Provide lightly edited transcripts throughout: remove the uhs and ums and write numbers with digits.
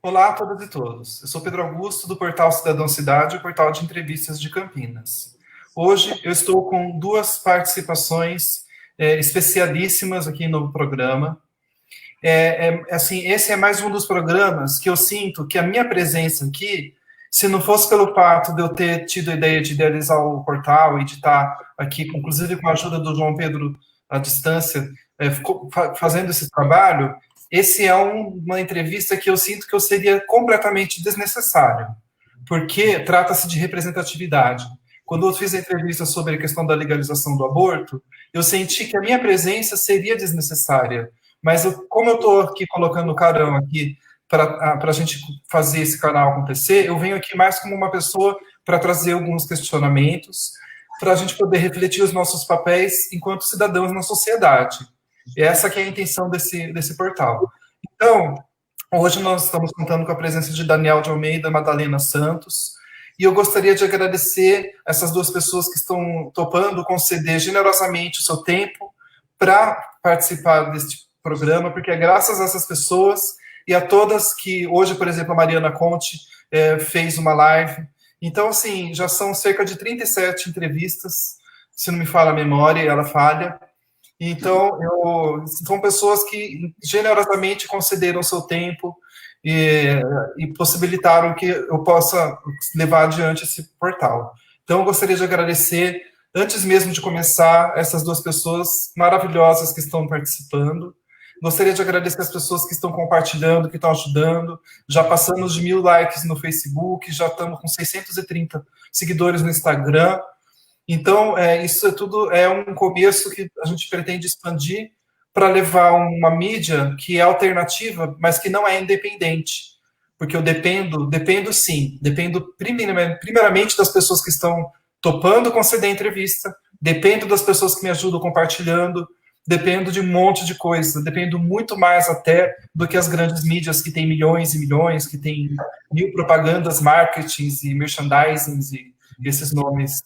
Olá a todas e todos. Eu sou Pedro Augusto, do portal Cidadão Cidade, o portal de entrevistas de Campinas. Hoje eu estou com duas participações especialíssimas aqui no programa. Assim, esse é mais um dos programas que eu sinto que a minha presença aqui, se não fosse pelo fato de eu ter tido a ideia de idealizar o portal e de estar aqui, inclusive com a ajuda do João Pedro à distância, fazendo esse trabalho, esse é uma entrevista que eu sinto que eu seria completamente desnecessário, porque trata-se de representatividade. Quando eu fiz a entrevista sobre a questão da legalização do aborto, eu senti que a minha presença seria desnecessária, mas como eu estou aqui colocando o carão aqui para a gente fazer esse canal acontecer, eu venho aqui mais como uma pessoa para trazer alguns questionamentos, para a gente poder refletir os nossos papéis enquanto cidadãos na sociedade. E essa que é a intenção desse portal. Então, hoje nós estamos contando com a presença de Daniel de Almeida e Madalena Santos, e eu gostaria de agradecer essas duas pessoas que estão topando conceder generosamente o seu tempo para participar deste programa, porque é graças a essas pessoas e a todas que hoje, por exemplo, a Mariana Conte fez uma live. Então, assim, já são cerca de 37 entrevistas, se não me falha a memória, ela falha. Então, são pessoas que generosamente concederam seu tempo e possibilitaram que eu possa levar adiante esse portal. Então, eu gostaria de agradecer, antes mesmo de começar, essas duas pessoas maravilhosas que estão participando. Gostaria de agradecer as pessoas que estão compartilhando, que estão ajudando. Já passamos de 1.000 likes no Facebook, já estamos com 630 seguidores no Instagram. Então, isso tudo é um começo que a gente pretende expandir para levar uma mídia que é alternativa, mas que não é independente. Porque eu dependo sim, dependo primeiramente das pessoas que estão topando conceder entrevista, dependo das pessoas que me ajudam compartilhando, dependo de um monte de coisa, dependo muito mais até do que as grandes mídias que têm milhões e milhões, que têm 1.000 propagandas, marketings e merchandising e esses nomes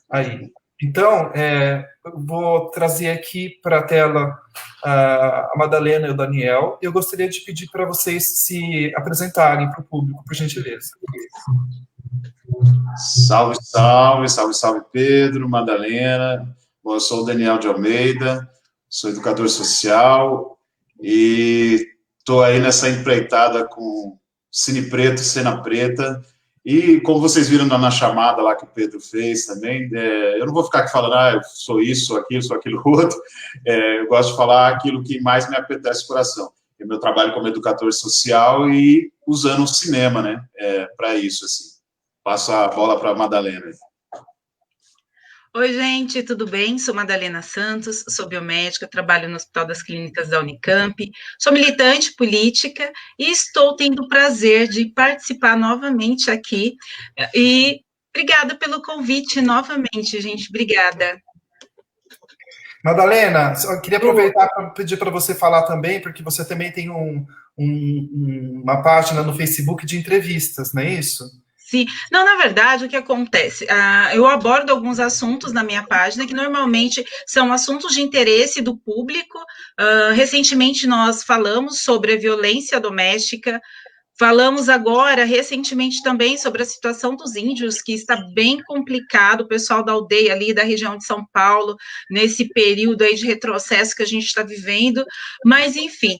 aí. Então, eu vou trazer aqui para a tela a Madalena e o Daniel. Eu gostaria de pedir para vocês se apresentarem para o público, por gentileza. Salve, salve, salve, salve, Pedro, Madalena. Bom, eu sou o Daniel de Almeida, sou educador social e estou aí nessa empreitada com Cine Preto, Cena Preta. E como vocês viram na chamada lá que o Pedro fez também, eu não vou ficar aqui falando, eu sou isso, sou aquilo outro. Eu gosto de falar aquilo que mais me apetece o coração. É meu trabalho como educador social e usando o cinema, né, para isso, assim. Passo a bola para a Madalena. Oi, gente, tudo bem? Sou Madalena Santos, sou biomédica, trabalho no Hospital das Clínicas da Unicamp, sou militante política e estou tendo o prazer de participar novamente aqui. E obrigada pelo convite novamente, gente, obrigada. Madalena, eu queria aproveitar para pedir para você falar também, porque você também tem uma página no Facebook de entrevistas, não é isso? Sim, não, na verdade, o que acontece? Eu abordo alguns assuntos na minha página que normalmente são assuntos de interesse do público. Recentemente nós falamos sobre a violência doméstica, falamos agora, recentemente também, sobre a situação dos índios, que está bem complicado, o pessoal da aldeia ali, da região de São Paulo, nesse período aí de retrocesso que a gente está vivendo, mas, enfim,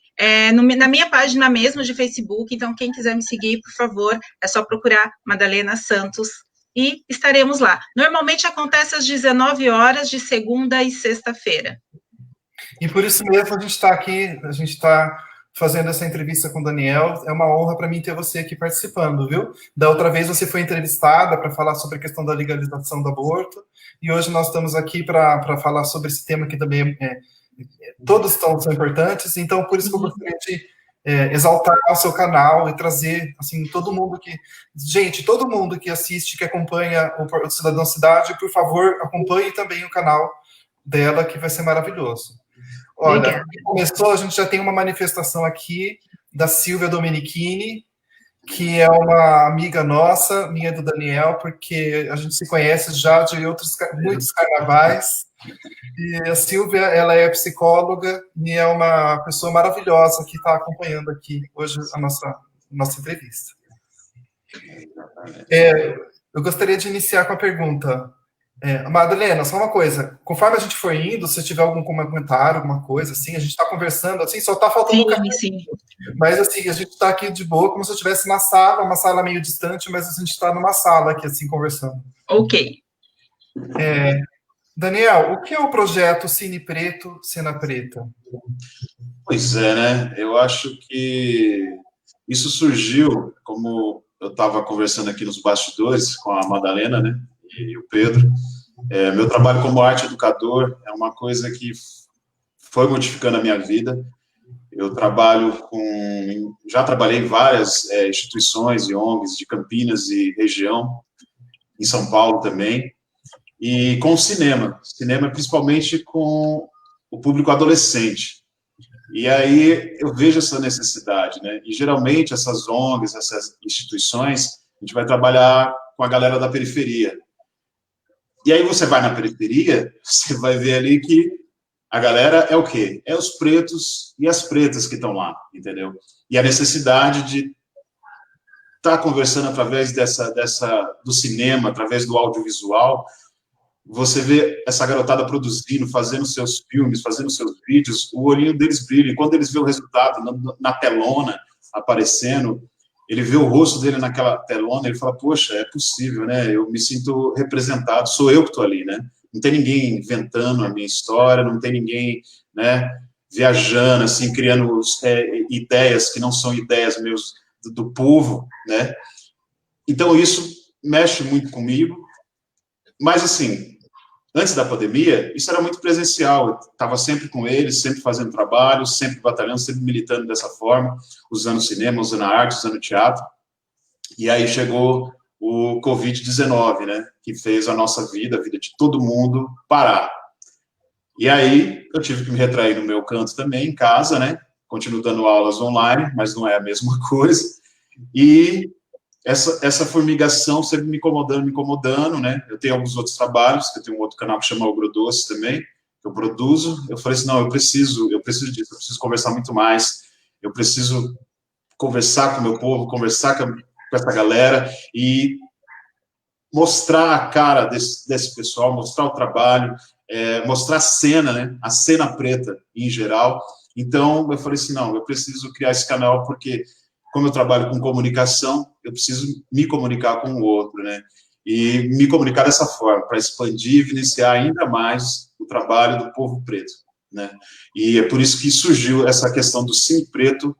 na minha página mesmo de Facebook, então, quem quiser me seguir, por favor, é só procurar Madalena Santos, e estaremos lá. Normalmente acontece às 19 horas, de segunda e sexta-feira. E por isso mesmo a gente está aqui, a gente está fazendo essa entrevista com o Daniel. É uma honra para mim ter você aqui participando, viu? Da outra vez você foi entrevistada para falar sobre a questão da legalização do aborto, e hoje nós estamos aqui para falar sobre esse tema que também todos são importantes, então por isso que eu gostaria de exaltar o seu canal e trazer, assim, todo mundo que assiste, que acompanha o Cidadão Cidade, por favor, acompanhe também o canal dela, que vai ser maravilhoso. Olha, começou, a gente já tem uma manifestação aqui da Silvia Domenichini, que é uma amiga nossa, minha e do Daniel, porque a gente se conhece já de muitos carnavais. E a Silvia, ela é psicóloga e é uma pessoa maravilhosa que está acompanhando aqui hoje a nossa nossa entrevista. Eu gostaria de iniciar com a pergunta. Madalena, só uma coisa. Conforme a gente for indo, se tiver algum comentário, alguma coisa, assim, a gente está conversando, assim, só está faltando o café. Sim. Mas, assim, a gente está aqui de boa, como se eu estivesse na sala, uma sala meio distante, mas a gente está numa sala aqui, assim, conversando. Ok. Daniel, o que é o projeto Cine Preto, Cena Preta? Pois é, né? Eu acho que isso surgiu, como eu estava conversando aqui nos bastidores com a Madalena, né, e o Pedro. Meu trabalho como arte educador é uma coisa que foi modificando a minha vida. Eu já trabalhei em várias instituições e ONGs de Campinas e região, em São Paulo também, e com cinema principalmente com o público adolescente. E aí eu vejo essa necessidade, né? E geralmente essas ONGs, essas instituições, a gente vai trabalhar com a galera da periferia. E aí você vai na periferia, você vai ver ali que a galera é o quê? É os pretos e as pretas que estão lá, entendeu? E a necessidade de estar conversando através do cinema, através do audiovisual. Você vê essa garotada produzindo, fazendo seus filmes, fazendo seus vídeos, o olhinho deles brilha, e quando eles vê o resultado na telona aparecendo, ele vê o rosto dele naquela telona, ele fala, poxa, é possível, né? Eu me sinto representado, sou eu que estou ali, né? Não tem ninguém inventando a minha história, não tem ninguém, né, viajando, assim, criando ideias que não são ideias meus do povo, né? Então, isso mexe muito comigo, mas, assim, antes da pandemia, isso era muito presencial, eu estava sempre com eles, sempre fazendo trabalho, sempre batalhando, sempre militando dessa forma, usando cinema, usando a arte, usando teatro, e aí chegou o Covid-19, né, que fez a nossa vida, a vida de todo mundo, parar. E aí eu tive que me retrair no meu canto também, em casa, né, continuo dando aulas online, mas não é a mesma coisa, e essa formigação sempre me incomodando, né? Eu tenho alguns outros trabalhos, eu tenho um outro canal que chama O Grodoce também, que eu produzo. Eu falei assim, não, eu preciso disso, eu preciso conversar muito mais, eu preciso conversar com o meu povo, conversar com essa galera e mostrar a cara desse pessoal, mostrar o trabalho, mostrar a cena, né? A cena preta em geral. Então, eu falei assim, não, eu preciso criar esse canal porque como eu trabalho com comunicação, eu preciso me comunicar com o outro, né? E me comunicar dessa forma, para expandir e evidenciar ainda mais o trabalho do povo preto, né? E é por isso que surgiu essa questão do Cine Preto,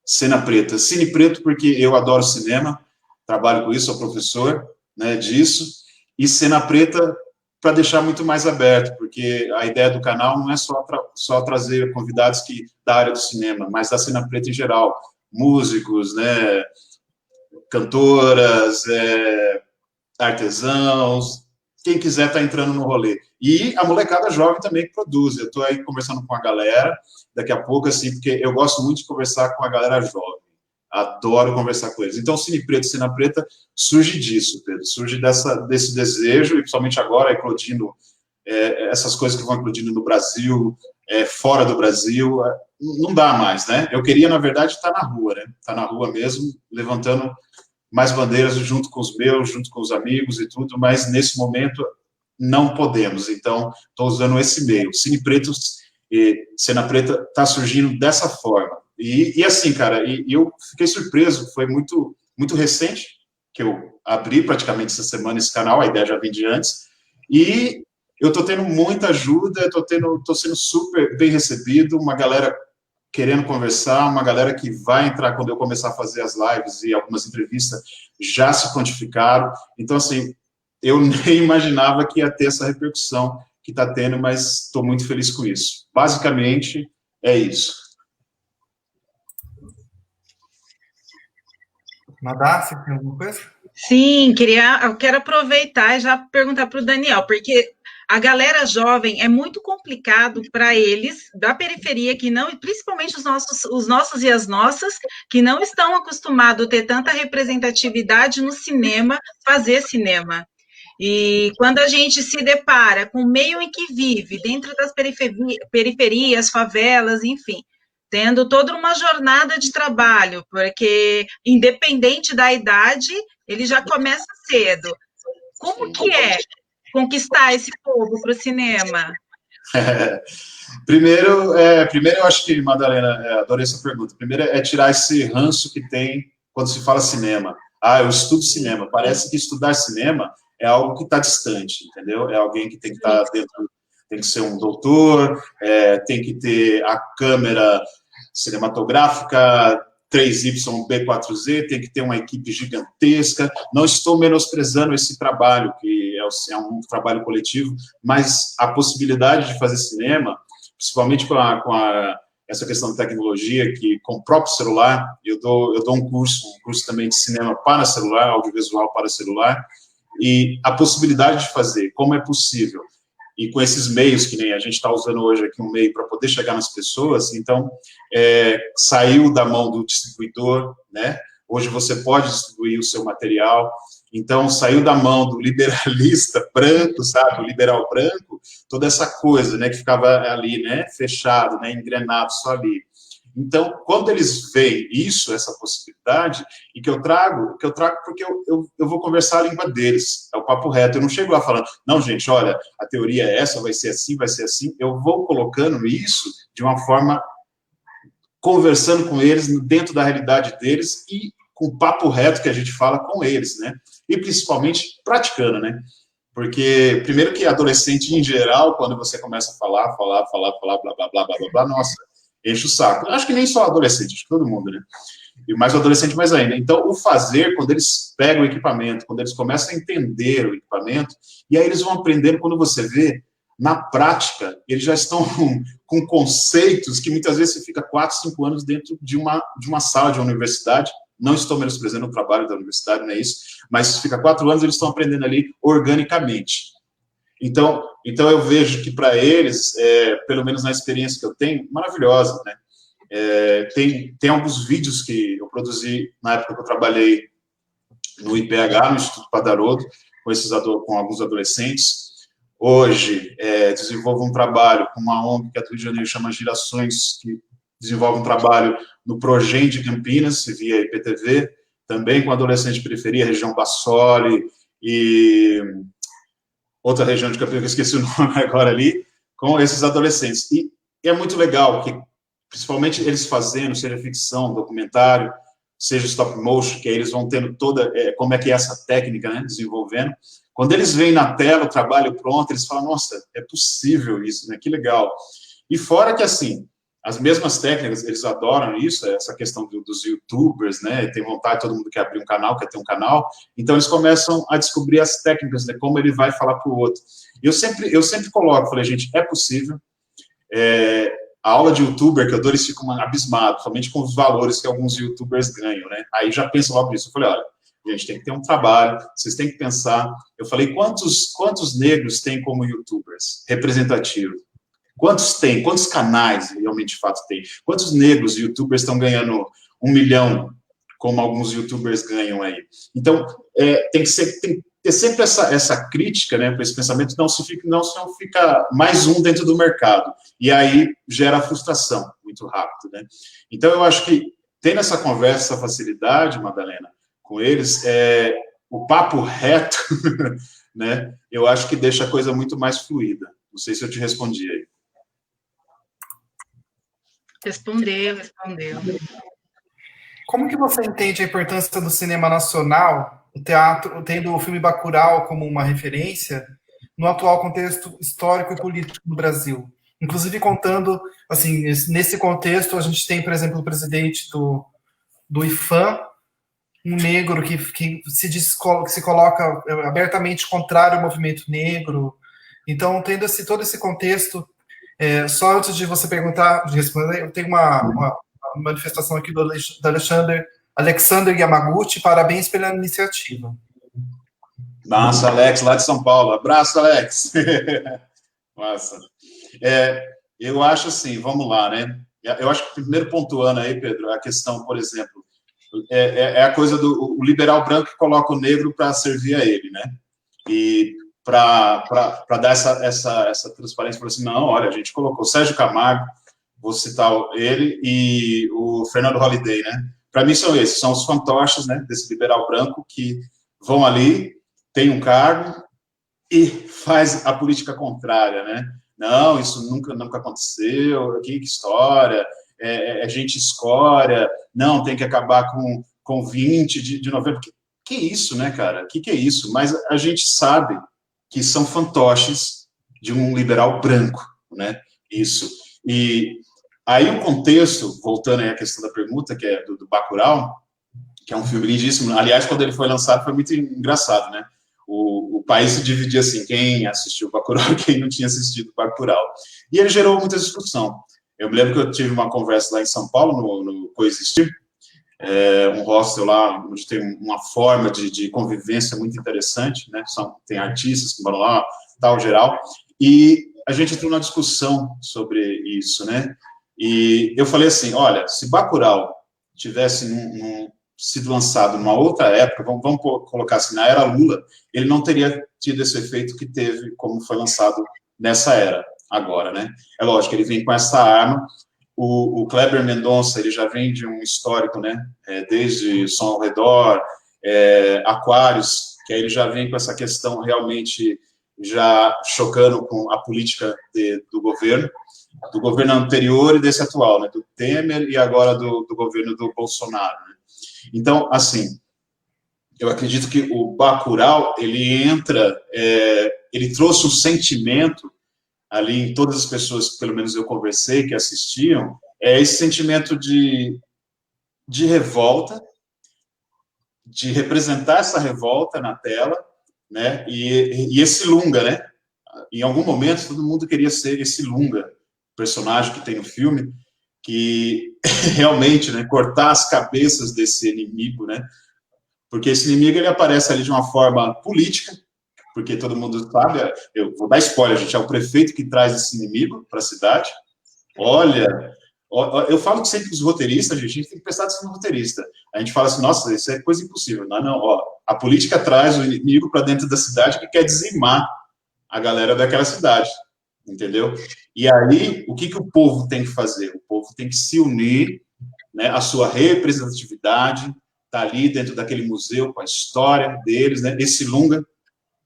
Cena Preta. Cine Preto porque eu adoro cinema, trabalho com isso, sou professor, né, disso, e Cena Preta para deixar muito mais aberto, porque a ideia do canal não é só trazer convidados da área do cinema, mas da cena preta em geral, músicos, né, cantoras, artesãos, quem quiser tá entrando no rolê. E a molecada jovem também que produz. Eu estou aí conversando com a galera, daqui a pouco, assim, porque eu gosto muito de conversar com a galera jovem. Adoro conversar com eles. Então, o Cine Preto, Cena Preta, surge disso, Pedro. Surge desse desejo, e principalmente agora, eclodindo, essas coisas que vão eclodindo no Brasil, fora do Brasil, não dá mais, né? Eu queria, na verdade, estar na rua, né? Estar na rua mesmo, levantando mais bandeiras junto com os meus, junto com os amigos e tudo, mas nesse momento não podemos. Então, estou usando esse meio. Cine Preto e Cena Preta está surgindo dessa forma. E assim, cara, eu fiquei surpreso, foi muito, muito recente que eu abri praticamente essa semana esse canal, a ideia já vem de antes, e eu estou tendo muita ajuda, estou sendo super bem recebido, uma galera querendo conversar, uma galera que vai entrar quando eu começar a fazer as lives e algumas entrevistas já se quantificaram. Então, assim, eu nem imaginava que ia ter essa repercussão que está tendo, mas estou muito feliz com isso. Basicamente, é isso. Madá, você tem alguma coisa? Sim, eu quero aproveitar e já perguntar para o Daniel, porque a galera jovem é muito complicado para eles da periferia que não, principalmente os nossos e as nossas, que não estão acostumados a ter tanta representatividade no cinema, fazer cinema. E quando a gente se depara com o meio em que vive, dentro das periferias, favelas, enfim, tendo toda uma jornada de trabalho, porque independente da idade, ele já começa cedo. Como que é conquistar esse povo para o cinema? Primeiro, eu acho que, Madalena, adorei essa pergunta. Primeiro é tirar esse ranço que tem quando se fala cinema. Ah, eu estudo cinema. Parece que estudar cinema é algo que está distante, entendeu? É alguém que tem que estar dentro, tem que ser um doutor, tem que ter a câmera cinematográfica 3YB4Z, tem que ter uma equipe gigantesca. Não estou menosprezando esse trabalho, que é um trabalho coletivo, mas a possibilidade de fazer cinema, principalmente com essa questão de tecnologia, que com o próprio celular, eu dou um curso também de cinema para celular, audiovisual para celular, e a possibilidade de fazer, como é possível, e com esses meios, que nem a gente está usando hoje aqui, um meio para poder chegar nas pessoas, então, saiu da mão do distribuidor, né? Hoje você pode distribuir o seu material, então saiu da mão do liberalista branco, sabe, o liberal branco, toda essa coisa, né, que ficava ali, né, fechado, né, engrenado só ali. Então, quando eles veem isso, essa possibilidade, e que eu trago porque eu vou conversar a língua deles, é o papo reto, eu não chego lá falando, não, gente, olha, a teoria é essa, vai ser assim, eu vou colocando isso de uma forma, conversando com eles, dentro da realidade deles, e com o papo reto que a gente fala com eles, né, e principalmente praticando, né, porque, primeiro que adolescente, em geral, quando você começa a falar, blá, blá, blá, blá, nossa, enche o saco. Acho que nem só adolescente, acho que todo mundo, né? E mais o adolescente mais ainda. Então, o fazer, quando eles pegam o equipamento, quando eles começam a entender o equipamento, e aí eles vão aprendendo, quando você vê, na prática, eles já estão com conceitos que muitas vezes você fica 4, 5 anos dentro de uma sala de uma universidade. Não estou menosprezando o trabalho da universidade, não é isso, mas fica 4 anos, eles estão aprendendo ali organicamente. Então eu vejo que para eles, pelo menos na experiência que eu tenho, maravilhosa, né? Tem alguns vídeos que eu produzi na época que eu trabalhei no IPH, no Instituto Padarodo, com alguns adolescentes. Hoje, desenvolvo um trabalho com uma ONG que é do Rio de Janeiro, chama Gerações, que desenvolve um trabalho no Progem de Campinas, via IPTV, também com adolescentes de periferia, região Bassoli e outra região de Campinas, que eu esqueci o nome agora ali, com esses adolescentes. E é muito legal, que principalmente eles fazendo, seja ficção, documentário, seja stop motion, que aí eles vão tendo toda, como é que é essa técnica, né, desenvolvendo. Quando eles veem na tela o trabalho pronto, eles falam, nossa, é possível isso, né, que legal. E fora que, assim, as mesmas técnicas, eles adoram isso, essa questão dos youtubers, né, tem vontade, todo mundo quer abrir um canal, quer ter um canal, então eles começam a descobrir as técnicas, né, como ele vai falar para o outro. Eu sempre coloco, falei, gente, é possível, a aula de youtuber que eu dou, eles ficam abismados, somente com os valores que alguns youtubers ganham, né, aí já pensam logo nisso, eu falei, olha, gente, tem que ter um trabalho, vocês têm que pensar, eu falei, quantos negros tem como youtubers representativos? Quantos canais realmente de fato tem? Quantos negros youtubers estão ganhando 1 milhão, como alguns youtubers ganham aí? Então, tem que ter sempre essa crítica, né, para esse pensamento, não se fica mais um dentro do mercado. E aí gera frustração muito rápido, né? Então, eu acho que tendo essa conversa, essa facilidade, Madalena, com eles, o papo reto, né, eu acho que deixa a coisa muito mais fluida. Não sei se eu te respondi aí. Respondeu. Como que você entende a importância do cinema nacional, o teatro, tendo o filme Bacurau como uma referência, no atual contexto histórico e político do Brasil? Inclusive contando, assim, nesse contexto, a gente tem, por exemplo, o presidente do IFAM, um negro que se coloca abertamente contrário ao movimento negro. Então, tendo todo esse contexto, só antes de você de responder, eu tenho uma manifestação aqui do Alexander Yamaguchi, parabéns pela iniciativa. Nossa, Alex, lá de São Paulo. Abraço, Alex. Nossa. Eu acho assim, vamos lá, né? Eu acho que primeiro pontuando aí, Pedro, a questão, por exemplo, a coisa do liberal branco que coloca o negro para servir a ele, né? E para dar essa transparência, falou assim, não, olha, a gente colocou Sérgio Camargo, vou citar ele e o Fernando Holliday, né? Para mim são esses, são os fantoches, né, desse liberal branco que vão ali, tem um cargo e faz a política contrária, né? Não, isso nunca aconteceu, que história, é gente escória, não, tem que acabar com 20 de novembro. Que isso, né, cara? Que é isso? Mas a gente sabe que são fantoches de um liberal branco, né? Isso. E aí o contexto, voltando aí à questão da pergunta, que é do Bacurau, que é um filme lindíssimo. Aliás, quando ele foi lançado, foi muito engraçado, né? O país se dividia assim, quem assistiu Bacurau e quem não tinha assistido Bacurau. E ele gerou muita discussão. Eu me lembro que eu tive uma conversa lá em São Paulo, no Coexistir, um hostel lá, onde tem uma forma de convivência muito interessante, né? Tem artistas que moram lá, tal, geral. E a gente entrou numa discussão sobre isso, né? E eu falei assim, olha, se Bacurau tivesse sido lançado numa outra época, vamos colocar assim, na era Lula, ele não teria tido esse efeito que teve, como foi lançado nessa era, agora, né? É lógico, ele vem com essa arma, o Kleber Mendonça, ele já vem de um histórico, né? Desde Som ao Redor, Aquários, que aí ele já vem com essa questão realmente já chocando com a política do governo anterior e desse atual, né? Do Temer e agora do governo do Bolsonaro, né? Então, assim, eu acredito que o Bacurau, ele trouxe um sentimento ali em todas as pessoas que, pelo menos, eu conversei, que assistiam, esse sentimento de revolta, de representar essa revolta na tela, né, e esse Lunga, né, em algum momento todo mundo queria ser esse Lunga, personagem que tem no filme, que realmente, né, cortar as cabeças desse inimigo, né, porque esse inimigo ele aparece ali de uma forma política, porque todo mundo sabe, eu vou dar spoiler, gente, é o prefeito que traz esse inimigo para a cidade. Olha, eu falo que sempre os roteiristas, gente, a gente tem que prestar atenção no roteirista. A gente fala assim, nossa, isso é coisa impossível. Não, a política traz o inimigo para dentro da cidade que quer dizimar a galera daquela cidade, entendeu? E aí, o que o povo tem que fazer? O povo tem que se unir, né, a sua representatividade, tá ali dentro daquele museu, com a história deles, né, esse Lunga,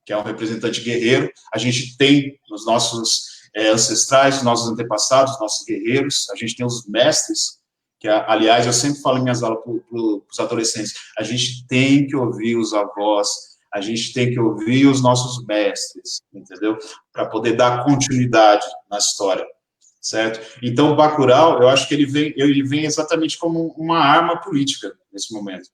que é um representante guerreiro, a gente tem nos nossos ancestrais, nossos antepassados, nossos guerreiros, a gente tem os mestres, que, aliás, eu sempre falo em minhas aulas para os adolescentes, a gente tem que ouvir os avós, a gente tem que ouvir os nossos mestres, entendeu? Para poder dar continuidade na história, certo? Então, o Bacurau, eu acho que ele vem exatamente como uma arma política nesse momento.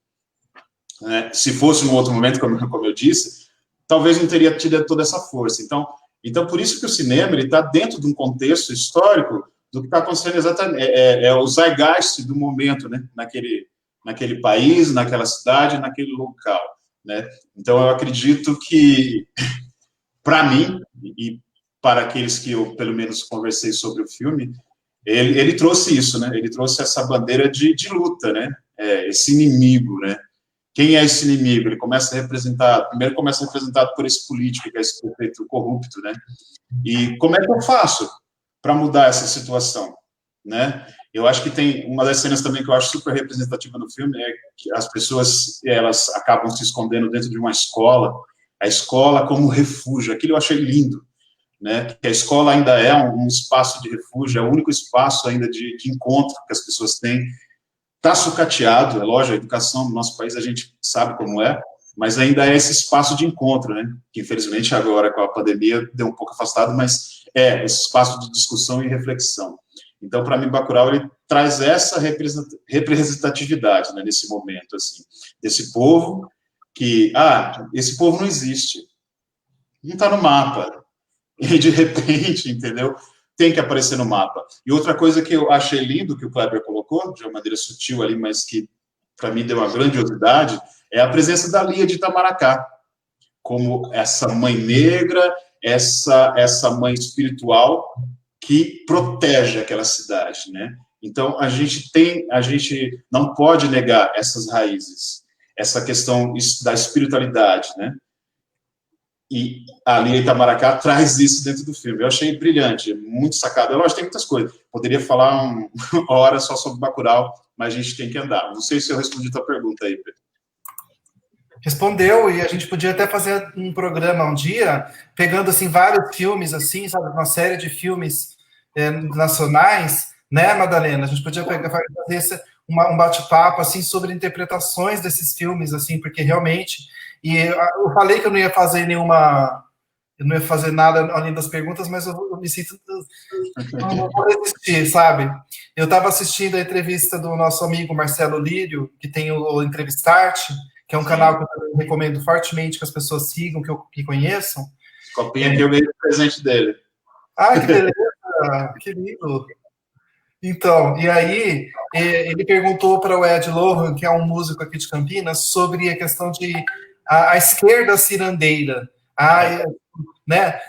Se fosse num outro momento, como eu disse, talvez não teria tido toda essa força. Então por isso que o cinema está dentro de um contexto histórico do que está acontecendo exatamente, o zeitgeist do momento, né, naquele país, naquela cidade, naquele local, né? Então eu acredito que, para mim, e para aqueles que eu, pelo menos, conversei sobre o filme, ele trouxe isso, né? Ele trouxe essa bandeira de luta, né? Esse inimigo, né? Quem é esse inimigo? Ele primeiro começa representado por esse político, que é esse prefeito corrupto, né? E como é que eu faço para mudar essa situação, né? Eu acho que tem uma das cenas também que eu acho super representativa no filme, é que as pessoas, elas acabam se escondendo dentro de uma escola, a escola como refúgio, aquilo eu achei lindo, né? Que a escola ainda é um espaço de refúgio, é o único espaço ainda de encontro que as pessoas têm. Está sucateado, é lógico, a educação no nosso país a gente sabe como é, mas ainda é esse espaço de encontro, né? Que infelizmente agora com a pandemia deu um pouco afastado, mas esse espaço de discussão e reflexão. Então, para mim, Bacurau, ele traz essa representatividade, né, nesse momento, assim, desse povo que, esse povo não existe, não está no mapa, e de repente, entendeu? Tem que aparecer no mapa. E outra coisa que eu achei lindo, que o Kleber colocou, de uma maneira sutil ali, mas que, para mim, deu uma grandiosidade, é a presença da Lia de Itamaracá, como essa mãe negra, essa mãe espiritual que protege aquela cidade, né? Então, a gente não pode negar essas raízes, essa questão da espiritualidade, né? E ali em Itamaracá traz isso dentro do filme. Eu achei brilhante, muito sacado. Eu acho que tem muitas coisas. Poderia falar uma hora só sobre Bacurau, mas a gente tem que andar. Não sei se eu respondi a tua pergunta aí, Pedro. Respondeu, e a gente podia até fazer um programa um dia, pegando, assim, vários filmes, assim, sabe, uma série de filmes nacionais, né, Madalena? A gente podia fazer um bate-papo, assim, sobre interpretações desses filmes, assim, porque realmente... E eu falei que eu não ia fazer eu não ia fazer nada além das perguntas, mas eu me sinto, não vou resistir, sabe? Eu estava assistindo a entrevista do nosso amigo Marcelo Lírio, que tem o Entrevistarte, que é um canal que eu também recomendo fortemente que as pessoas sigam, que conheçam. Copinha que eu ganhei o presente dele. Ah, que beleza! Que lindo! Então, e aí, ele perguntou para o Ed Lohan, que é um músico aqui de Campinas, sobre a questão de a esquerda cirandeira, né?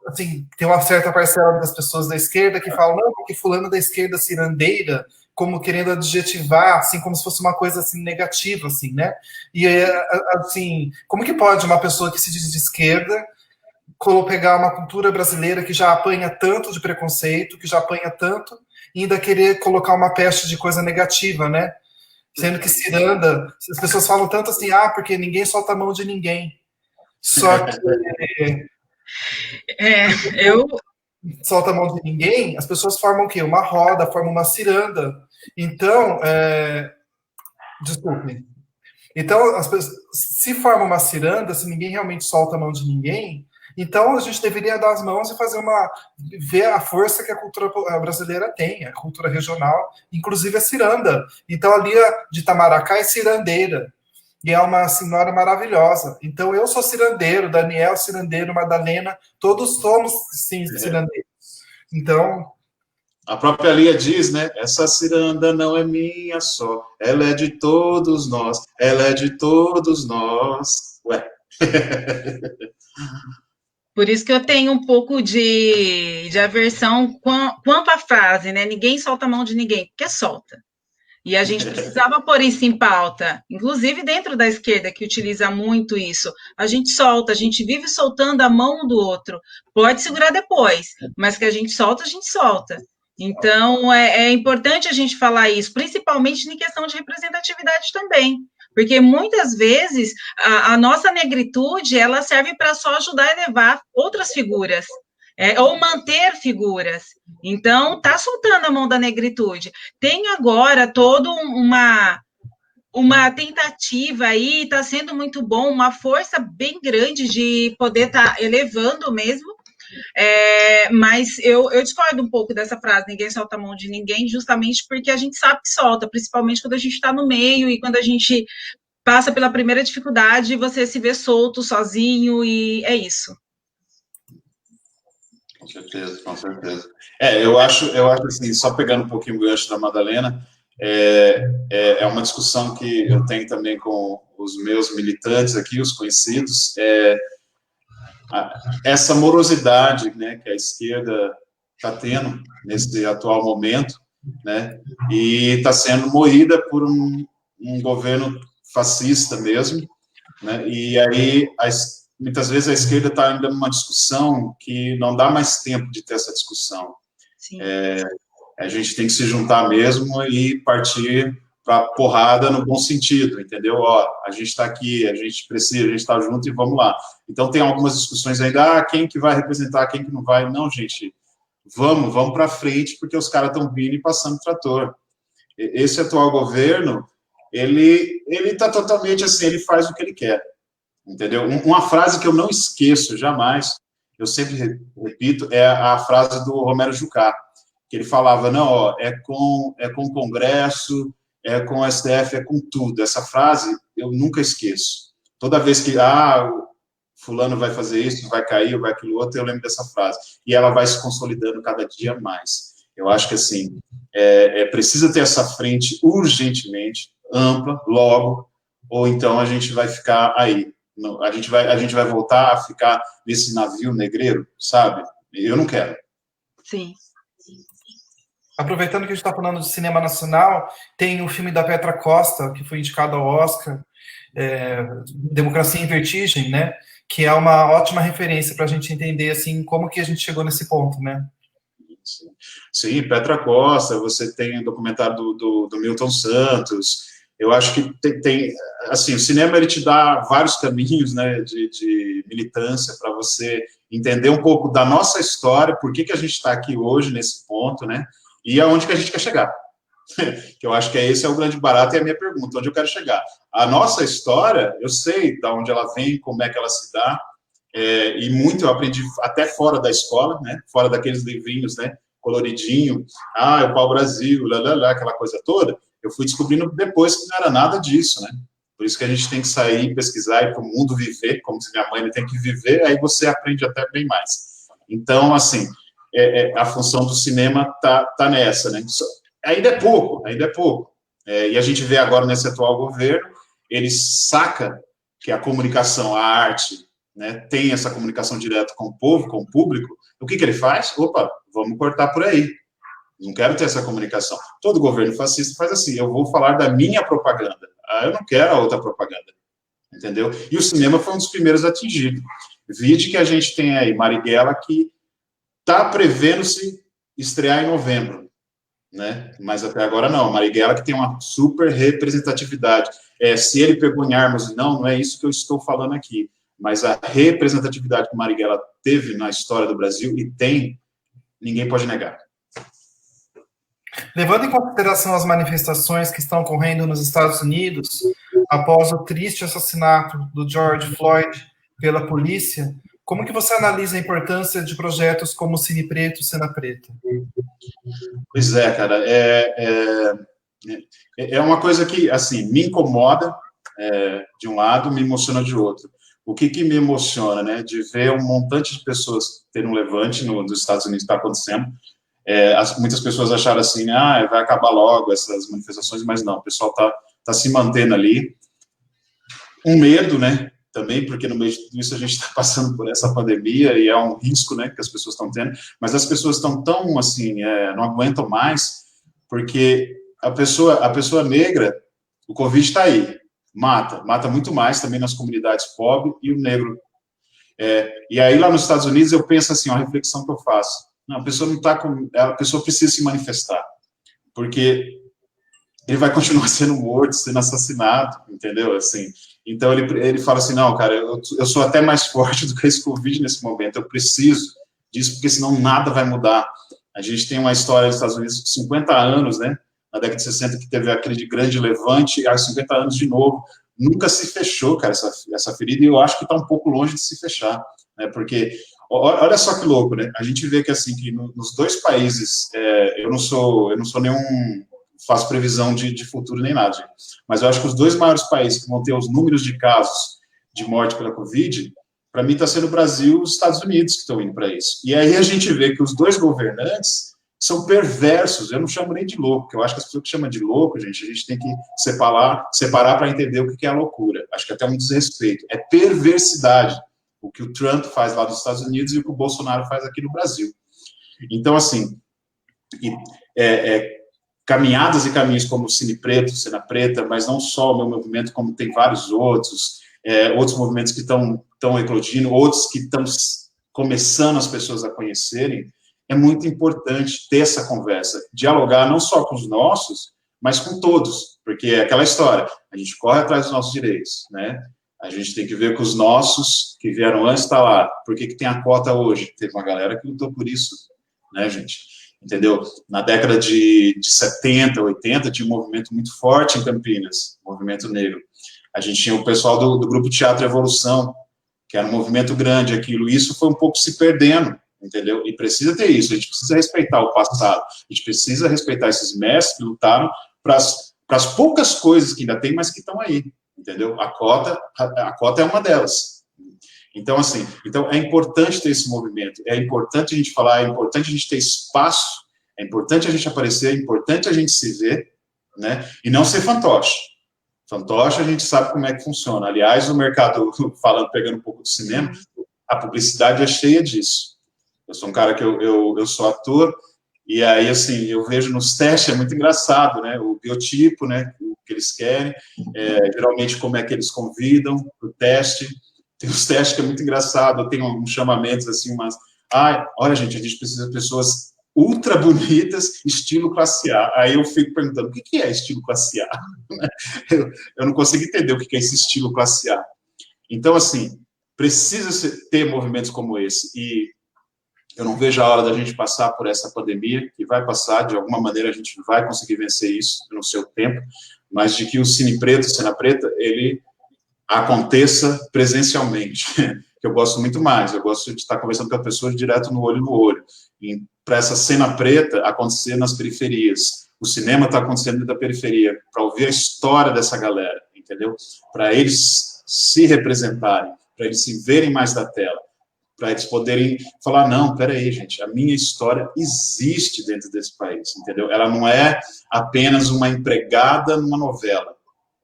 Assim, tem uma certa parcela das pessoas da esquerda que falam, não, porque fulano da esquerda cirandeira, como querendo adjetivar, assim, como se fosse uma coisa assim negativa, assim, né? E assim, como que pode uma pessoa que se diz de esquerda pegar uma cultura brasileira que já apanha tanto de preconceito, que já apanha tanto, e ainda querer colocar uma peste de coisa negativa, né? Sendo que ciranda, as pessoas falam tanto assim, porque ninguém solta a mão de ninguém. Só que eu solta a mão de ninguém, as pessoas formam o quê? Uma roda, formam uma ciranda. Então, desculpe. Então, as pessoas, se forma uma ciranda, se ninguém realmente solta a mão de ninguém, então a gente deveria dar as mãos e ver a força que a cultura brasileira tem, a cultura regional, inclusive a ciranda. Então, ali de Itamaracá é cirandeira, e é uma senhora maravilhosa. Então, eu sou cirandeiro, Daniel cirandeiro, Madalena, todos somos, sim, cirandeiros. Então... A própria Lia diz, né? Essa ciranda não é minha só, ela é de todos nós, ela é de todos nós. Ué. Por isso que eu tenho um pouco de aversão quanto à frase, né? Ninguém solta a mão de ninguém, porque solta. E a gente precisava pôr isso em pauta, inclusive dentro da esquerda, que utiliza muito isso. A gente solta, a gente vive soltando a mão do outro. Pode segurar depois, mas que a gente solta, a gente solta. Então, é importante a gente falar isso, principalmente em questão de representatividade também. Porque muitas vezes a nossa negritude ela serve para só ajudar a elevar outras figuras. Ou manter figuras. Então, está soltando a mão da negritude. Tem agora toda uma tentativa aí, está sendo muito bom, uma força bem grande de poder estar elevando mesmo. Mas eu discordo um pouco dessa frase, ninguém solta a mão de ninguém, justamente porque a gente sabe que solta, principalmente quando a gente está no meio e quando a gente passa pela primeira dificuldade, você se vê solto, sozinho, e é isso. Com certeza, com certeza. Eu acho assim, só pegando um pouquinho o gancho da Madalena, é uma discussão que eu tenho também com os meus militantes aqui, os conhecidos, essa morosidade, né, que a esquerda está tendo nesse atual momento, né, e está sendo moída por um governo fascista mesmo, né, e aí muitas vezes a esquerda está ainda numa discussão que não dá mais tempo de ter essa discussão. A gente tem que se juntar mesmo e partir para porrada no bom sentido, entendeu? A gente está aqui, a gente precisa, a gente está junto e vamos lá. Então tem algumas discussões ainda, quem que vai representar, quem que não vai. Não, gente, vamos para frente, porque os caras estão vindo e passando trator. Esse atual governo, ele está totalmente assim, ele faz o que ele quer. Entendeu? Uma frase que eu não esqueço jamais, eu sempre repito, é a frase do Romero Jucá, que ele falava, não, é com o Congresso, é com o STF, é com tudo. Essa frase eu nunca esqueço. Toda vez que, fulano vai fazer isso, vai cair, vai aquilo outro, eu lembro dessa frase. E ela vai se consolidando cada dia mais. Eu acho que, assim, precisa ter essa frente urgentemente, ampla, logo, ou então a gente vai ficar aí. A gente vai voltar a ficar nesse navio negreiro, sabe? Eu não quero. Sim. Aproveitando que a gente está falando de cinema nacional, tem o filme da Petra Costa, que foi indicado ao Oscar, Democracia em Vertigem, né? que é uma ótima referência para a gente entender, assim, como que a gente chegou nesse ponto, né? Sim, Petra Costa, você tem o documentário do Milton Santos. Eu acho que assim, o cinema, ele te dá vários caminhos, né, de militância para você entender um pouco da nossa história, por que a gente está aqui hoje nesse ponto, né, e aonde que a gente quer chegar. Que eu acho que esse é o grande barato e a minha pergunta, onde eu quero chegar. A nossa história, eu sei de onde ela vem, como é que ela se dá, e muito eu aprendi até fora da escola, né, fora daqueles livrinhos, né, coloridinho, o pau-brasil, aquela coisa toda. Eu fui descobrindo depois que não era nada disso, né? Por isso que a gente tem que sair, pesquisar, ir para o mundo viver, como se minha mãe tem que viver, aí você aprende até bem mais. Então, assim, a função do cinema tá nessa, né? Ainda é pouco. E a gente vê agora nesse atual governo, ele saca que a comunicação, a arte, né, tem essa comunicação direta com o povo, com o público. O que ele faz? Opa, vamos cortar por aí. Não quero ter essa comunicação. Todo governo fascista faz assim, eu vou falar da minha propaganda. Eu não quero a outra propaganda. Entendeu? E o cinema foi um dos primeiros atingidos. Vide que a gente tem aí Marighella, que está prevendo-se estrear em novembro, né? Mas até agora não. Marighella, que tem uma super representatividade. Se ele pegou em armas, não é isso que eu estou falando aqui. Mas a representatividade que Marighella teve na história do Brasil, e tem, ninguém pode negar. Levando em consideração as manifestações que estão ocorrendo nos Estados Unidos, após o triste assassinato do George Floyd pela polícia, como que você analisa a importância de projetos como Cine Preto, Cena Preta? Pois é, cara, é uma coisa que, assim, me incomoda de um lado, me emociona de outro. O que me emociona, né, de ver um montante de pessoas tendo um levante nos Estados Unidos, está acontecendo. Muitas pessoas acharam assim, vai acabar logo essas manifestações, mas não, o pessoal tá se mantendo ali. Um medo, né, também, porque no meio de tudo isso a gente está passando por essa pandemia e é um risco, né, que as pessoas estão tendo, mas as pessoas estão tão, assim, não aguentam mais, porque a pessoa negra, o Covid está aí, mata muito mais também nas comunidades pobres e o negro. E aí lá nos Estados Unidos eu penso assim, uma reflexão que eu faço, não, a pessoa não está a pessoa precisa se manifestar, porque ele vai continuar sendo morto, sendo assassinado, entendeu? Assim, então ele fala assim, não, cara, eu sou até mais forte do que esse Covid nesse momento, eu preciso disso, porque senão nada vai mudar. A gente tem uma história nos Estados Unidos de 50 anos, né, na década de 60, que teve aquele grande levante, e há 50 anos de novo, nunca se fechou, cara, essa ferida, e eu acho que está um pouco longe de se fechar, né, porque olha só que louco, né? A gente vê que, assim, que nos dois países, eu não sou nenhum, faço previsão de futuro nem nada, gente. Mas eu acho que os dois maiores países que vão ter os números de casos de morte pela Covid, para mim está sendo o Brasil e os Estados Unidos que estão indo para isso. E aí a gente vê que os dois governantes são perversos, eu não chamo nem de louco, porque eu acho que as pessoas que chamam de louco, a gente tem que separar para entender o que é a loucura. Acho que até um desrespeito. É perversidade. O que o Trump faz lá nos Estados Unidos e o que o Bolsonaro faz aqui no Brasil. Então, assim, caminhadas e caminhos como o Cine Preto, Cena Preta, mas não só o meu movimento, como tem vários outros movimentos que estão eclodindo, outros que estão começando as pessoas a conhecerem, é muito importante ter essa conversa, dialogar não só com os nossos, mas com todos, porque é aquela história, a gente corre atrás dos nossos direitos, né? A gente tem que ver que os nossos, que vieram antes, está lá. Por que tem a cota hoje? Teve uma galera que lutou por isso, né, gente? Entendeu? Na década de 70, 80, tinha um movimento muito forte em Campinas, movimento negro. A gente tinha o pessoal do Grupo Teatro Evolução, que era um movimento grande, aquilo. Isso foi um pouco se perdendo, entendeu? E precisa ter isso, a gente precisa respeitar o passado, a gente precisa respeitar esses mestres que lutaram para as poucas coisas que ainda tem, mas que estão aí. Entendeu? A cota é uma delas. Então, assim, é importante ter esse movimento, é importante a gente falar, é importante a gente ter espaço, é importante a gente aparecer, é importante a gente se ver, né? E não ser fantoche. Fantoche, a gente sabe como é que funciona. Aliás, o mercado, pegando um pouco do cinema, a publicidade é cheia disso. Eu sou um cara que eu sou ator, e aí, assim, eu vejo nos testes, é muito engraçado, né? O biotipo, né? O que eles querem, geralmente como é que eles convidam para o teste. Tem uns testes que é muito engraçado, tem uns chamamentos assim, olha, gente, a gente precisa de pessoas ultra bonitas, estilo classe A. Aí eu fico perguntando, o que é estilo classe A? Eu não consigo entender o que é esse estilo classe A. Então, assim, precisa ter movimentos como esse, e eu não vejo a hora da gente passar por essa pandemia, que vai passar, de alguma maneira a gente vai conseguir vencer isso no seu tempo, mas de que o Cine Preto, Cena Preta, ele aconteça presencialmente, que eu gosto muito mais, eu gosto de estar conversando com a pessoa direto no olho, para essa cena preta acontecer nas periferias, o cinema está acontecendo dentro da periferia, para ouvir a história dessa galera, entendeu? Para eles se representarem, para eles se verem mais da tela, para eles poderem falar, não, peraí, gente, a minha história existe dentro desse país, entendeu? Ela não é apenas uma empregada numa novela,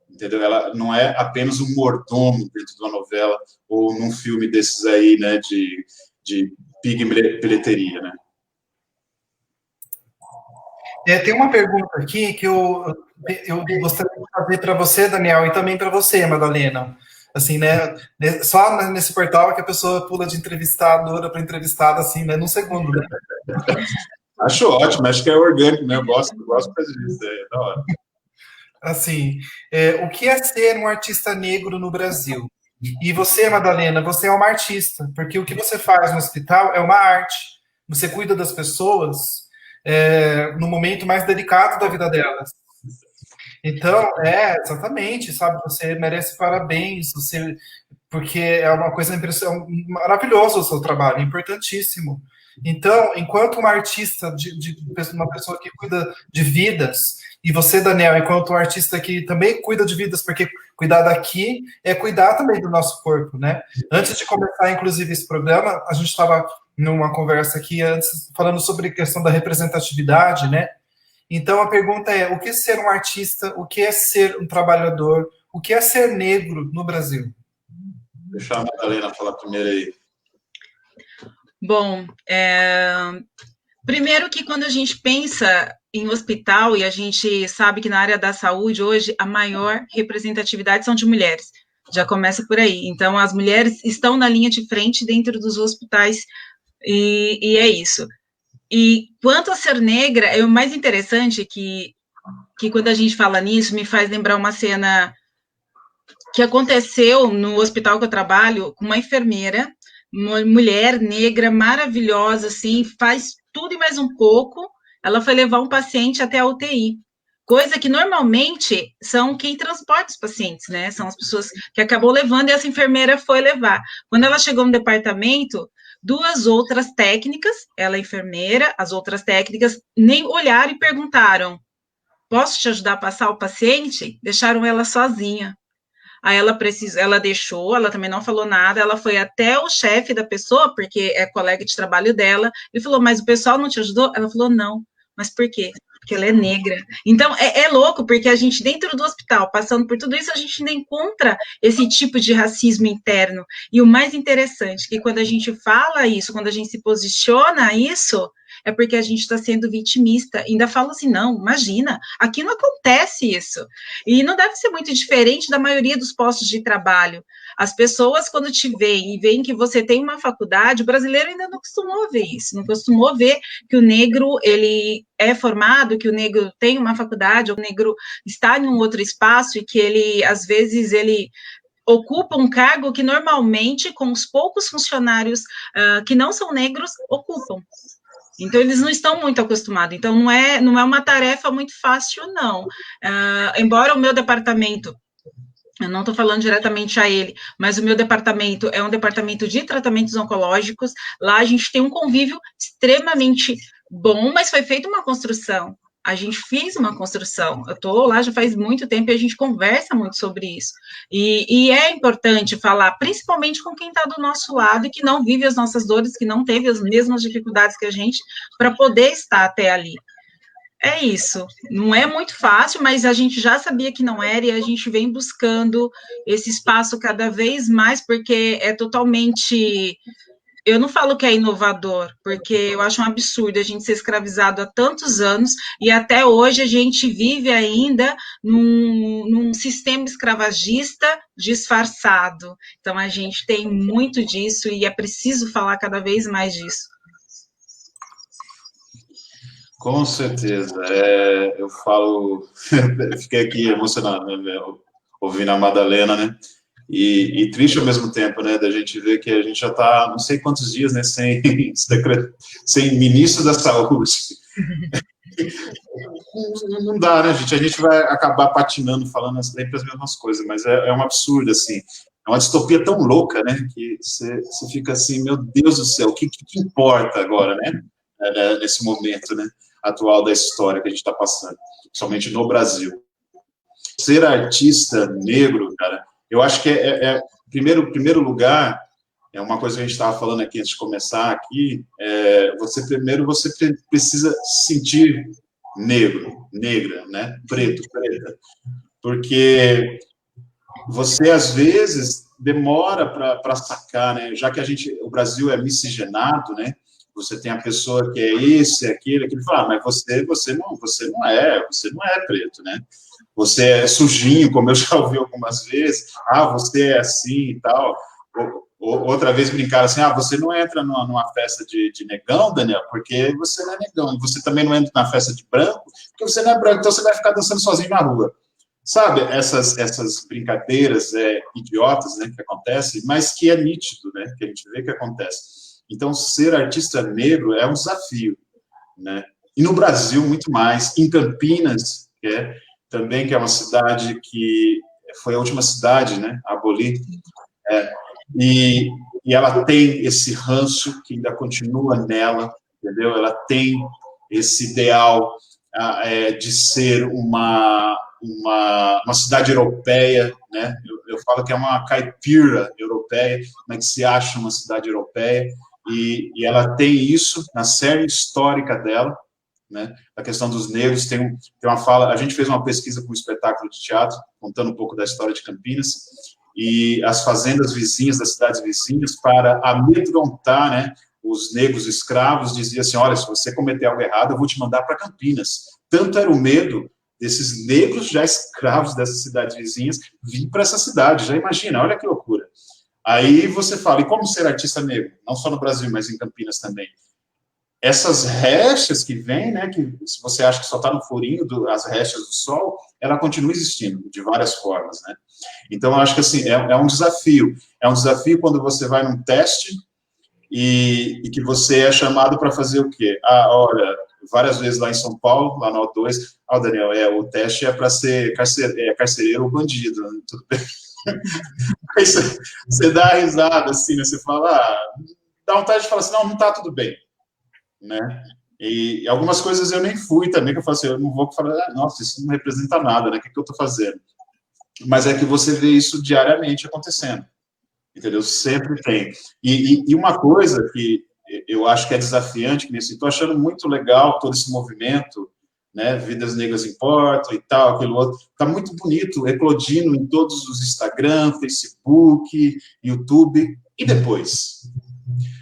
entendeu? Ela não é apenas um mordomo dentro de uma novela ou num filme desses aí, né, de big bilheteria, né? Tem uma pergunta aqui que eu gostaria de fazer para você, Daniel, e também para você, Madalena. Assim, né? Só nesse portal que a pessoa pula de entrevistadora para entrevistada, assim, né? Num segundo, né? Acho ótimo, acho que é orgânico, né? Eu gosto disso, é da hora. Assim, o que é ser um artista negro no Brasil? E você, Madalena, você é uma artista, porque o que você faz no hospital é uma arte. Você cuida das pessoas no momento mais delicado da vida delas. Então, exatamente, sabe? Você merece parabéns, porque é uma coisa maravilhosa o seu trabalho, importantíssimo. Então, enquanto uma artista, uma pessoa que cuida de vidas, e você, Daniel, enquanto um artista que também cuida de vidas, porque cuidar daqui é cuidar também do nosso corpo, né? Antes de começar, inclusive, esse programa, a gente estava numa conversa aqui antes, falando sobre a questão da representatividade, né? Então, a pergunta é, o que é ser um artista, o que é ser um trabalhador, o que é ser negro no Brasil? Deixa a Madalena falar primeiro aí. Bom, primeiro que quando a gente pensa em hospital, e a gente sabe que na área da saúde, hoje, a maior representatividade são de mulheres. Já começa por aí. Então, as mulheres estão na linha de frente dentro dos hospitais, e é isso. E quanto a ser negra, é o mais interessante que quando a gente fala nisso, me faz lembrar uma cena que aconteceu no hospital que eu trabalho, com uma enfermeira, uma mulher negra maravilhosa, assim, faz tudo e mais um pouco. Ela foi levar um paciente até a UTI, coisa que normalmente são quem transporta os pacientes, né? São as pessoas que acabou levando, e essa enfermeira foi levar. Quando ela chegou no departamento, duas outras técnicas, ela é enfermeira, as outras técnicas nem olharam e perguntaram: posso te ajudar a passar o paciente? Deixaram ela sozinha. Aí ela deixou, ela também não falou nada, ela foi até o chefe da pessoa, porque é colega de trabalho dela, e falou, mas o pessoal não te ajudou? Ela falou, não. Mas por quê? Porque ela é negra. Então, é louco, porque a gente, dentro do hospital, passando por tudo isso, a gente ainda encontra esse tipo de racismo interno. E o mais interessante, que quando a gente fala isso, quando a gente se posiciona isso, é porque a gente está sendo vitimista. Ainda fala assim, não, imagina, aqui não acontece isso. E não deve ser muito diferente da maioria dos postos de trabalho. As pessoas, quando te veem e veem que você tem uma faculdade, o brasileiro ainda não costumou ver isso, não costumou ver que o negro, ele é formado, que o negro tem uma faculdade, ou o negro está em um outro espaço e que ele, às vezes, ele ocupa um cargo que normalmente, com os poucos funcionários que não são negros, ocupam. Então, eles não estão muito acostumados. Então, não é uma tarefa muito fácil, não. Embora o meu departamento, eu não estou falando diretamente a ele, mas o meu departamento é um departamento de tratamentos oncológicos. Lá a gente tem um convívio extremamente bom, mas foi feita uma construção. A gente fez uma construção. Eu estou lá já faz muito tempo e a gente conversa muito sobre isso. E é importante falar, principalmente com quem está do nosso lado e que não vive as nossas dores, que não teve as mesmas dificuldades que a gente, para poder estar até ali. É isso. Não é muito fácil, mas a gente já sabia que não era e a gente vem buscando esse espaço cada vez mais, porque é totalmente Eu não falo que é inovador, porque eu acho um absurdo a gente ser escravizado há tantos anos e até hoje a gente vive ainda num sistema escravagista disfarçado. Então a gente tem muito disso e é preciso falar cada vez mais disso. Com certeza. Eu falo, fiquei aqui emocionado, né, ouvindo a Madalena, né? E triste ao mesmo tempo, né, da gente ver que a gente já está, não sei quantos dias, né, sem ministro da saúde. Não dá, né, gente? A gente vai acabar patinando, falando sempre as mesmas coisas, mas é um absurdo, assim. É uma distopia tão louca, né, que você fica assim, meu Deus do céu, o que importa agora, né, nesse momento, né, atual da história que a gente está passando, somente no Brasil. Ser artista negro, cara, eu acho que primeiro lugar, é uma coisa que a gente estava falando aqui antes de começar aqui, você precisa sentir negro, negra, né, preto, preta, porque você, às vezes, demora para sacar, né, já que o Brasil é miscigenado, né, você tem a pessoa que é esse, aquele fala, mas você não é preto, né, você é sujinho, como eu já ouvi algumas vezes, você é assim e tal. Outra vez brincaram assim, você não entra numa festa de negão, Daniel, porque você não é negão, e você também não entra na festa de branco, porque você não é branco, então você vai ficar dançando sozinho na rua. Sabe, essas brincadeiras idiotas, né, que acontecem, mas que é nítido, né, que a gente vê que acontece. Então, ser artista negro é um desafio, né, e no Brasil, muito mais, em Campinas, que é uma cidade que foi a última cidade, né, a abolir, e ela tem esse ranço que ainda continua nela, entendeu? Ela tem esse ideal de ser uma cidade europeia, né? Eu falo que é uma caipira europeia, como é que se acha uma cidade europeia, e ela tem isso na série histórica dela, né? A questão dos negros, tem uma fala, a gente fez uma pesquisa com um espetáculo de teatro, contando um pouco da história de Campinas, e as fazendas vizinhas, das cidades vizinhas, para amedrontar, né, os negros escravos, dizia assim, olha, se você cometer algo errado, eu vou te mandar para Campinas. Tanto era o medo desses negros já escravos dessas cidades vizinhas vir para essa cidade, já imagina, olha que loucura. Aí você fala, e como ser artista negro? Não só no Brasil, mas em Campinas também. Essas rechas que vêm, né, que se você acha que só está no furinho, as rechas do sol, ela continua existindo de várias formas, né? Então, eu acho que, assim, é um desafio. É um desafio quando você vai num teste e que você é chamado para fazer o quê? Olha, várias vezes lá em São Paulo, lá no O2, Daniel, o teste é para ser carcereiro ou bandido, né? Tudo bem. Aí você dá a risada, assim, né? Você fala, dá vontade de falar assim, não tá tudo bem, né? E algumas coisas eu nem fui também, que eu falo assim, eu não vou falar, nossa, isso não representa nada, né? O que eu estou fazendo? Mas é que você vê isso diariamente acontecendo, entendeu? Sempre tem. E uma coisa que eu acho que é desafiante, que estou achando muito legal todo esse movimento, né? Vidas Negras Importam e tal, aquilo outro, está muito bonito, eclodindo em todos os Instagram, Facebook, YouTube, e depois?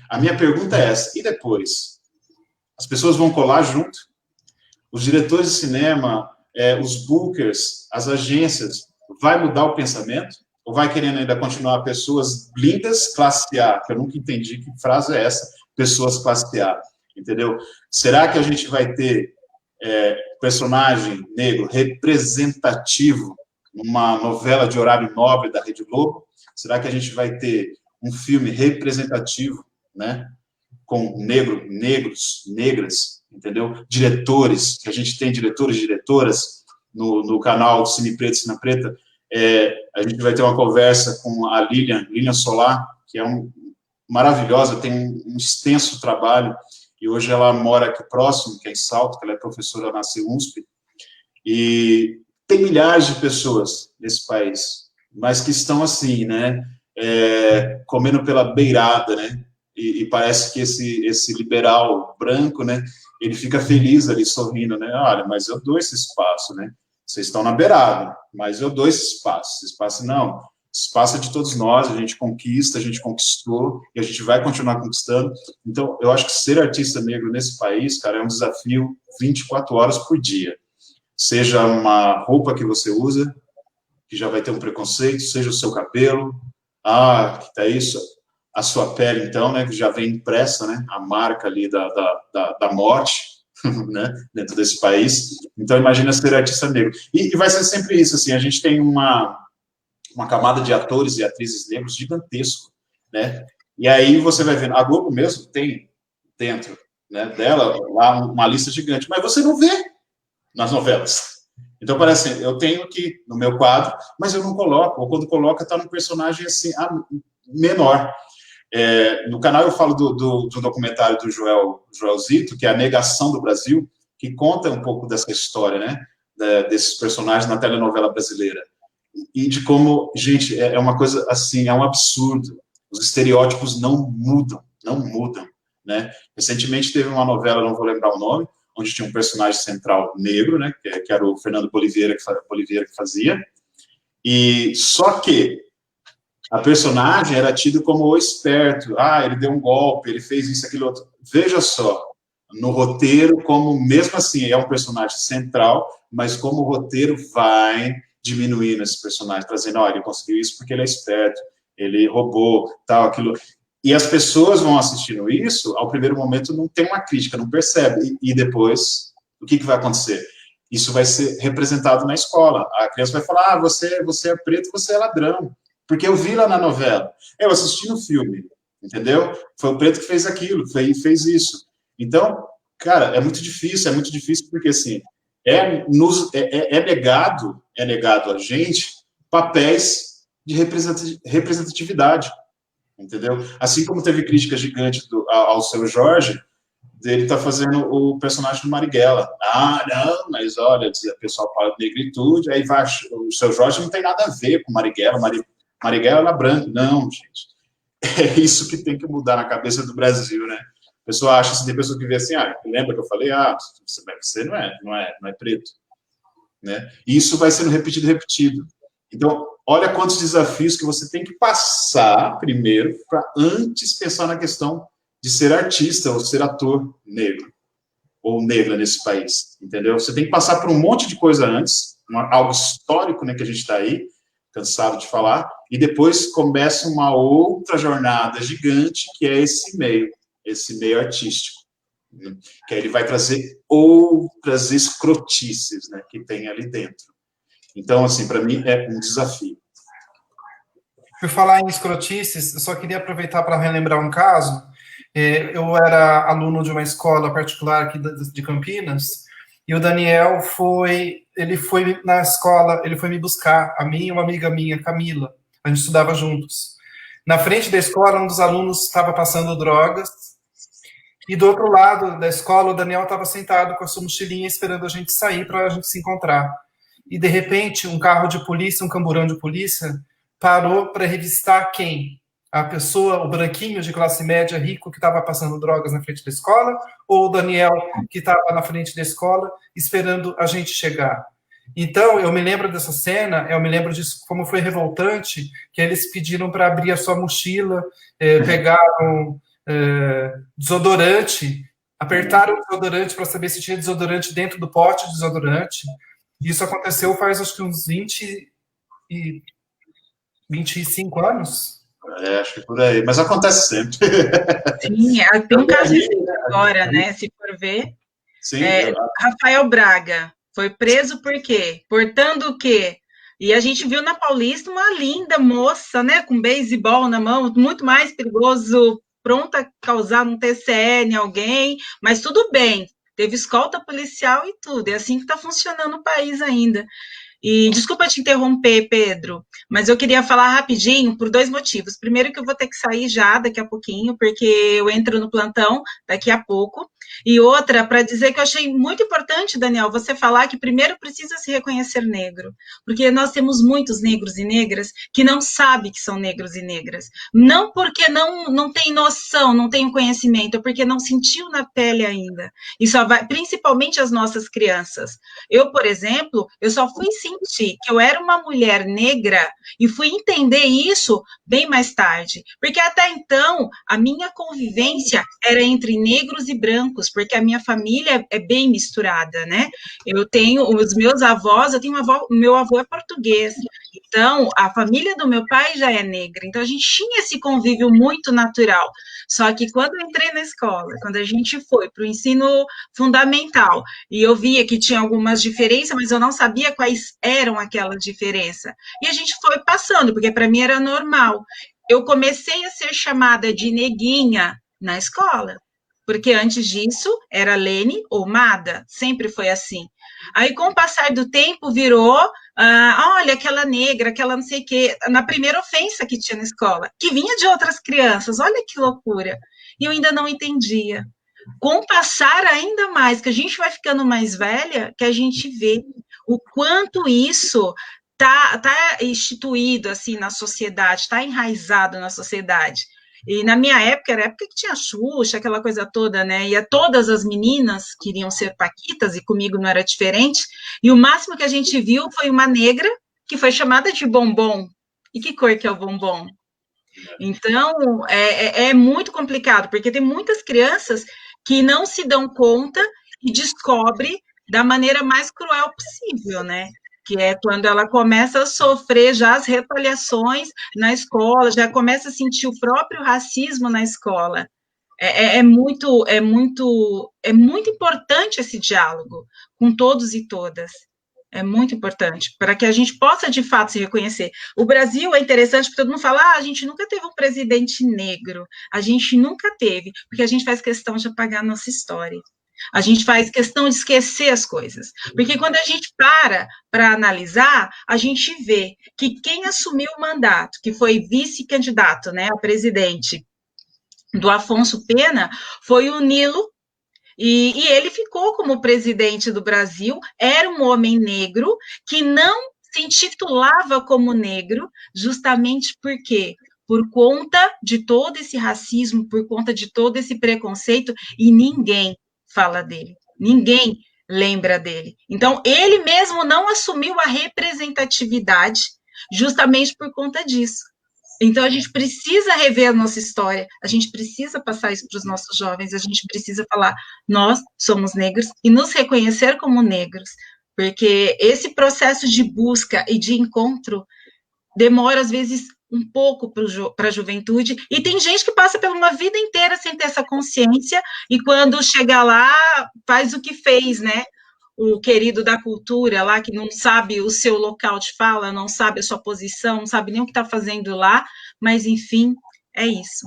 A minha pergunta é essa, e depois? As pessoas vão colar junto? Os diretores de cinema, os bookers, as agências, vai mudar o pensamento? Ou vai querendo ainda continuar pessoas lindas, classe A? Que eu nunca entendi que frase é essa, pessoas classe A, entendeu? Será que a gente vai ter personagem negro representativo numa novela de horário nobre da Rede Globo? Será que a gente vai ter um filme representativo, né, com negros, negras, entendeu? Diretores, que a gente tem diretores e diretoras no canal Cine Preto e Cine Preta. A gente vai ter uma conversa com a Lilian Solar, que é maravilhosa, tem um extenso trabalho, e hoje ela mora aqui próximo, que é em Salto, que ela é professora na CEUNSP, e tem milhares de pessoas nesse país, mas que estão assim, né, comendo pela beirada, né, e parece que esse liberal branco, né, ele fica feliz ali, sorrindo, né, olha, mas eu dou esse espaço, né, vocês estão na beirada, mas eu dou esse espaço não, passa de todos nós, a gente conquista, a gente conquistou, e a gente vai continuar conquistando. Então, eu acho que ser artista negro nesse país, cara, é um desafio 24 horas por dia. Seja uma roupa que você usa, que já vai ter um preconceito, seja o seu cabelo, que tá isso, a sua pele, então, né, que já vem impressa, né, a marca ali da morte, né, dentro desse país. Então, imagina ser artista negro. E vai ser sempre isso, assim, a gente tem uma camada de atores e atrizes negros gigantesco, né, e aí você vai vendo, a Globo mesmo tem dentro, né, dela, lá uma lista gigante, mas você não vê nas novelas. Então, parece assim, eu tenho aqui no meu quadro, mas eu não coloco, ou quando coloca, está num personagem, assim, menor. No canal eu falo do documentário do Joel Zito, que é A Negação do Brasil, que conta um pouco dessa história, né, desses personagens na telenovela brasileira. E de como, gente, é uma coisa assim, é um absurdo. Os estereótipos não mudam, né? Recentemente teve uma novela, não vou lembrar o nome, onde tinha um personagem central negro, né, que era o Fernando Boliviera que fazia, e só que a personagem era tida como o esperto, ele deu um golpe, ele fez isso, aquilo, outro. Veja só, no roteiro, como mesmo assim é um personagem central, mas como o roteiro vai diminuindo esse personagem, trazendo, ele conseguiu isso porque ele é esperto, ele roubou, tal, aquilo. E as pessoas vão assistindo isso, ao primeiro momento não tem uma crítica, não percebe, e depois, o que vai acontecer? Isso vai ser representado na escola, a criança vai falar, você é preto, você é ladrão, porque eu vi lá na novela, eu assisti no filme, entendeu? Foi o preto que fez aquilo, fez isso. Então, cara, é muito difícil porque, assim, é negado a gente papéis de representatividade, entendeu? Assim como teve crítica gigante ao Seu Jorge, dele tá fazendo o personagem do Marighella. Não, mas olha, o pessoal fala de negritude, aí vai, o Seu Jorge não tem nada a ver com Marighella, Marighella era branco. Não, gente. É isso que tem que mudar na cabeça do Brasil, né? A pessoa acha, tem pessoa que vê assim, lembra que eu falei, você não é preto, né? E isso vai sendo repetido. Então, olha quantos desafios que você tem que passar primeiro para antes pensar na questão de ser artista ou ser ator negro ou negra nesse país, entendeu? Você tem que passar por um monte de coisa antes, algo histórico, né, que a gente está aí, cansado de falar, e depois começa uma outra jornada gigante, que é esse meio artístico, né? Que aí ele vai trazer outras escrotices, né, que tem ali dentro. Então, assim, para mim é um desafio. Por falar em escrotices, eu só queria aproveitar para relembrar um caso. Eu era aluno de uma escola particular aqui de Campinas, e o Daniel foi na escola, ele foi me buscar, a mim e uma amiga minha, Camila, a gente estudava juntos. Na frente da escola, um dos alunos estava passando drogas, e do outro lado da escola, o Daniel estava sentado com a sua mochilinha esperando a gente sair para a gente se encontrar. E, de repente, um carro de polícia, um camburão de polícia, parou para revistar quem? A pessoa, o branquinho de classe média, rico, que estava passando drogas na frente da escola, ou o Daniel, que estava na frente da escola, esperando a gente chegar? Então, eu me lembro dessa cena, eu me lembro disso, como foi revoltante, que eles pediram para abrir a sua mochila, pegaram desodorante, apertaram o desodorante para saber se tinha desodorante dentro do pote de desodorante. Isso aconteceu faz, acho que uns 25 anos. Acho que por aí, mas acontece sempre. Sim, tem um caso agora, né, se for ver. Sim, Rafael Braga foi preso por quê? Portando o quê? E a gente viu na Paulista uma linda moça, né, com beisebol na mão, muito mais perigoso, pronta a causar um TCE em alguém, mas tudo bem, teve escolta policial e tudo, é assim que está funcionando o país ainda. E desculpa te interromper, Pedro, mas eu queria falar rapidinho por 2 motivos. Primeiro que eu vou ter que sair já daqui a pouquinho, porque eu entro no plantão daqui a pouco. E outra, para dizer que eu achei muito importante, Daniel, você falar que primeiro precisa se reconhecer negro, porque nós temos muitos negros e negras que não sabem que são negros e negras. Não porque não tem noção, não tem conhecimento, é porque não sentiu na pele ainda. E só vai, principalmente as nossas crianças. Eu, por exemplo, eu só fui sim somente que eu era uma mulher negra e fui entender isso bem mais tarde, porque até então a minha convivência era entre negros e brancos, porque a minha família é bem misturada, né? Eu tenho os meus avós, eu tenho um avô, meu avô é português, então a família do meu pai já é negra, então a gente tinha esse convívio muito natural. Só que quando eu entrei na escola, quando a gente foi para o ensino fundamental, e eu via que tinha algumas diferenças, mas eu não sabia quais eram aquelas diferenças. E a gente foi passando, porque para mim era normal. Eu comecei a ser chamada de neguinha na escola, porque antes disso era Lene ou Mada, sempre foi assim. Aí, com o passar do tempo, virou, olha, aquela negra, aquela não sei o quê, na primeira ofensa que tinha na escola, que vinha de outras crianças, olha que loucura. E eu ainda não entendia. Com o passar ainda mais, que a gente vai ficando mais velha, que a gente vê o quanto isso tá instituído assim na sociedade, está enraizado na sociedade. E na minha época, era a época que tinha Xuxa, aquela coisa toda, né? E todas as meninas queriam ser paquitas, e comigo não era diferente. E o máximo que a gente viu foi uma negra que foi chamada de bombom. E que cor que é o bombom? Então, é muito complicado, porque tem muitas crianças que não se dão conta e descobrem da maneira mais cruel possível, né? Que é quando ela começa a sofrer já as retaliações na escola, já começa a sentir o próprio racismo na escola. É muito importante esse diálogo com todos e todas. É muito importante, para que a gente possa, de fato, se reconhecer. O Brasil é interessante, porque todo mundo fala, a gente nunca teve um presidente negro, a gente nunca teve, porque a gente faz questão de apagar a nossa história. A gente faz questão de esquecer as coisas. Porque quando a gente para analisar, a gente vê que quem assumiu o mandato, que foi vice-candidato, né, a presidente do Afonso Pena, foi o Nilo, e ele ficou como presidente do Brasil, era um homem negro que não se intitulava como negro, justamente por quê? Por conta de todo esse racismo, por conta de todo esse preconceito, e ninguém fala dele, ninguém lembra dele. Então, ele mesmo não assumiu a representatividade justamente por conta disso. Então, a gente precisa rever a nossa história, a gente precisa passar isso para os nossos jovens, a gente precisa falar, nós somos negros, e nos reconhecer como negros, porque esse processo de busca e de encontro demora, às vezes, um pouco para a juventude, e tem gente que passa por uma vida inteira sem ter essa consciência, e quando chega lá, faz o que fez, né? O querido da cultura lá, que não sabe o seu local de fala, não sabe a sua posição, não sabe nem o que está fazendo lá, mas, enfim, é isso.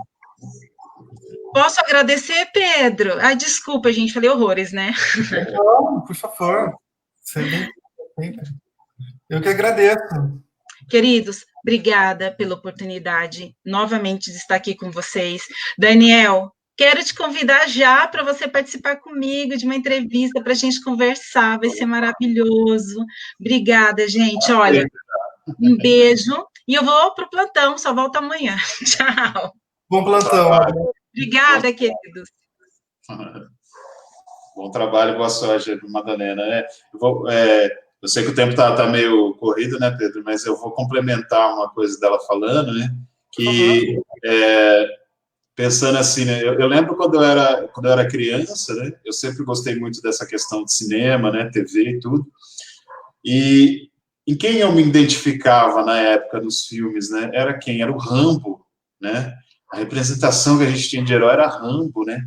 Posso agradecer, Pedro? Ai, desculpa, gente, falei horrores, né? Não, por favor. Sempre. Eu que agradeço. Queridos, obrigada pela oportunidade, novamente, de estar aqui com vocês. Daniel, quero te convidar já para você participar comigo de uma entrevista para a gente conversar, vai ser maravilhoso. Obrigada, gente. Olha, um beijo. E eu vou para o plantão, só volto amanhã. Tchau. Bom plantão. Obrigada, queridos. Bom trabalho, boa sorte, Madalena. Eu sei que o tempo está meio corrido, né, Pedro? Mas eu vou complementar uma coisa dela falando, né? Que pensando assim, né? Eu lembro quando eu era criança, né? Eu sempre gostei muito dessa questão de cinema, né? TV e tudo. E em quem eu me identificava na época dos filmes, né? Era quem? Era o Rambo, né? A representação que a gente tinha de herói era Rambo, né?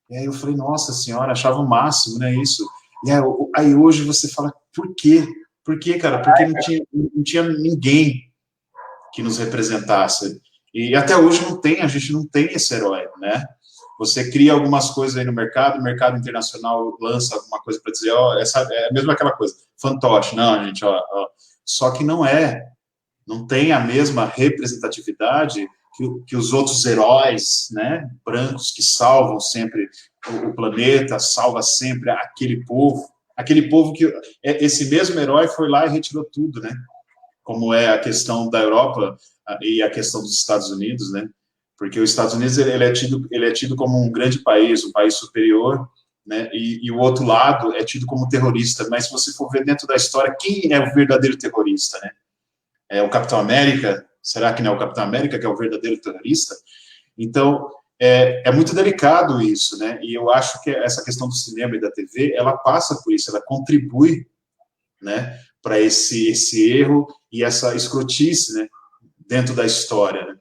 E aí eu falei, nossa senhora, achava o máximo, né? Isso. E aí hoje você fala, por quê? Por quê, cara? Porque não tinha ninguém que nos representasse. E até hoje a gente não tem esse herói, né? Você cria algumas coisas aí no mercado, o mercado internacional lança alguma coisa para dizer, essa é mesmo aquela coisa, fantoche, não, gente, só que não tem a mesma representatividade que os outros heróis, né, brancos, que salvam sempre o planeta, salva sempre aquele povo que esse mesmo herói foi lá e retirou tudo, né, como é a questão da Europa e a questão dos Estados Unidos, né, porque os Estados Unidos ele é tido como um grande país, um país superior, né, e o outro lado é tido como terrorista, mas se você for ver dentro da história, quem é o verdadeiro terrorista, né? É o Capitão América? Será que não é o Capitão América que é o verdadeiro terrorista? Então, é muito delicado isso, né, e eu acho que essa questão do cinema e da TV, ela passa por isso, ela contribui, né, para esse erro e essa escrotice, né, dentro da história, né?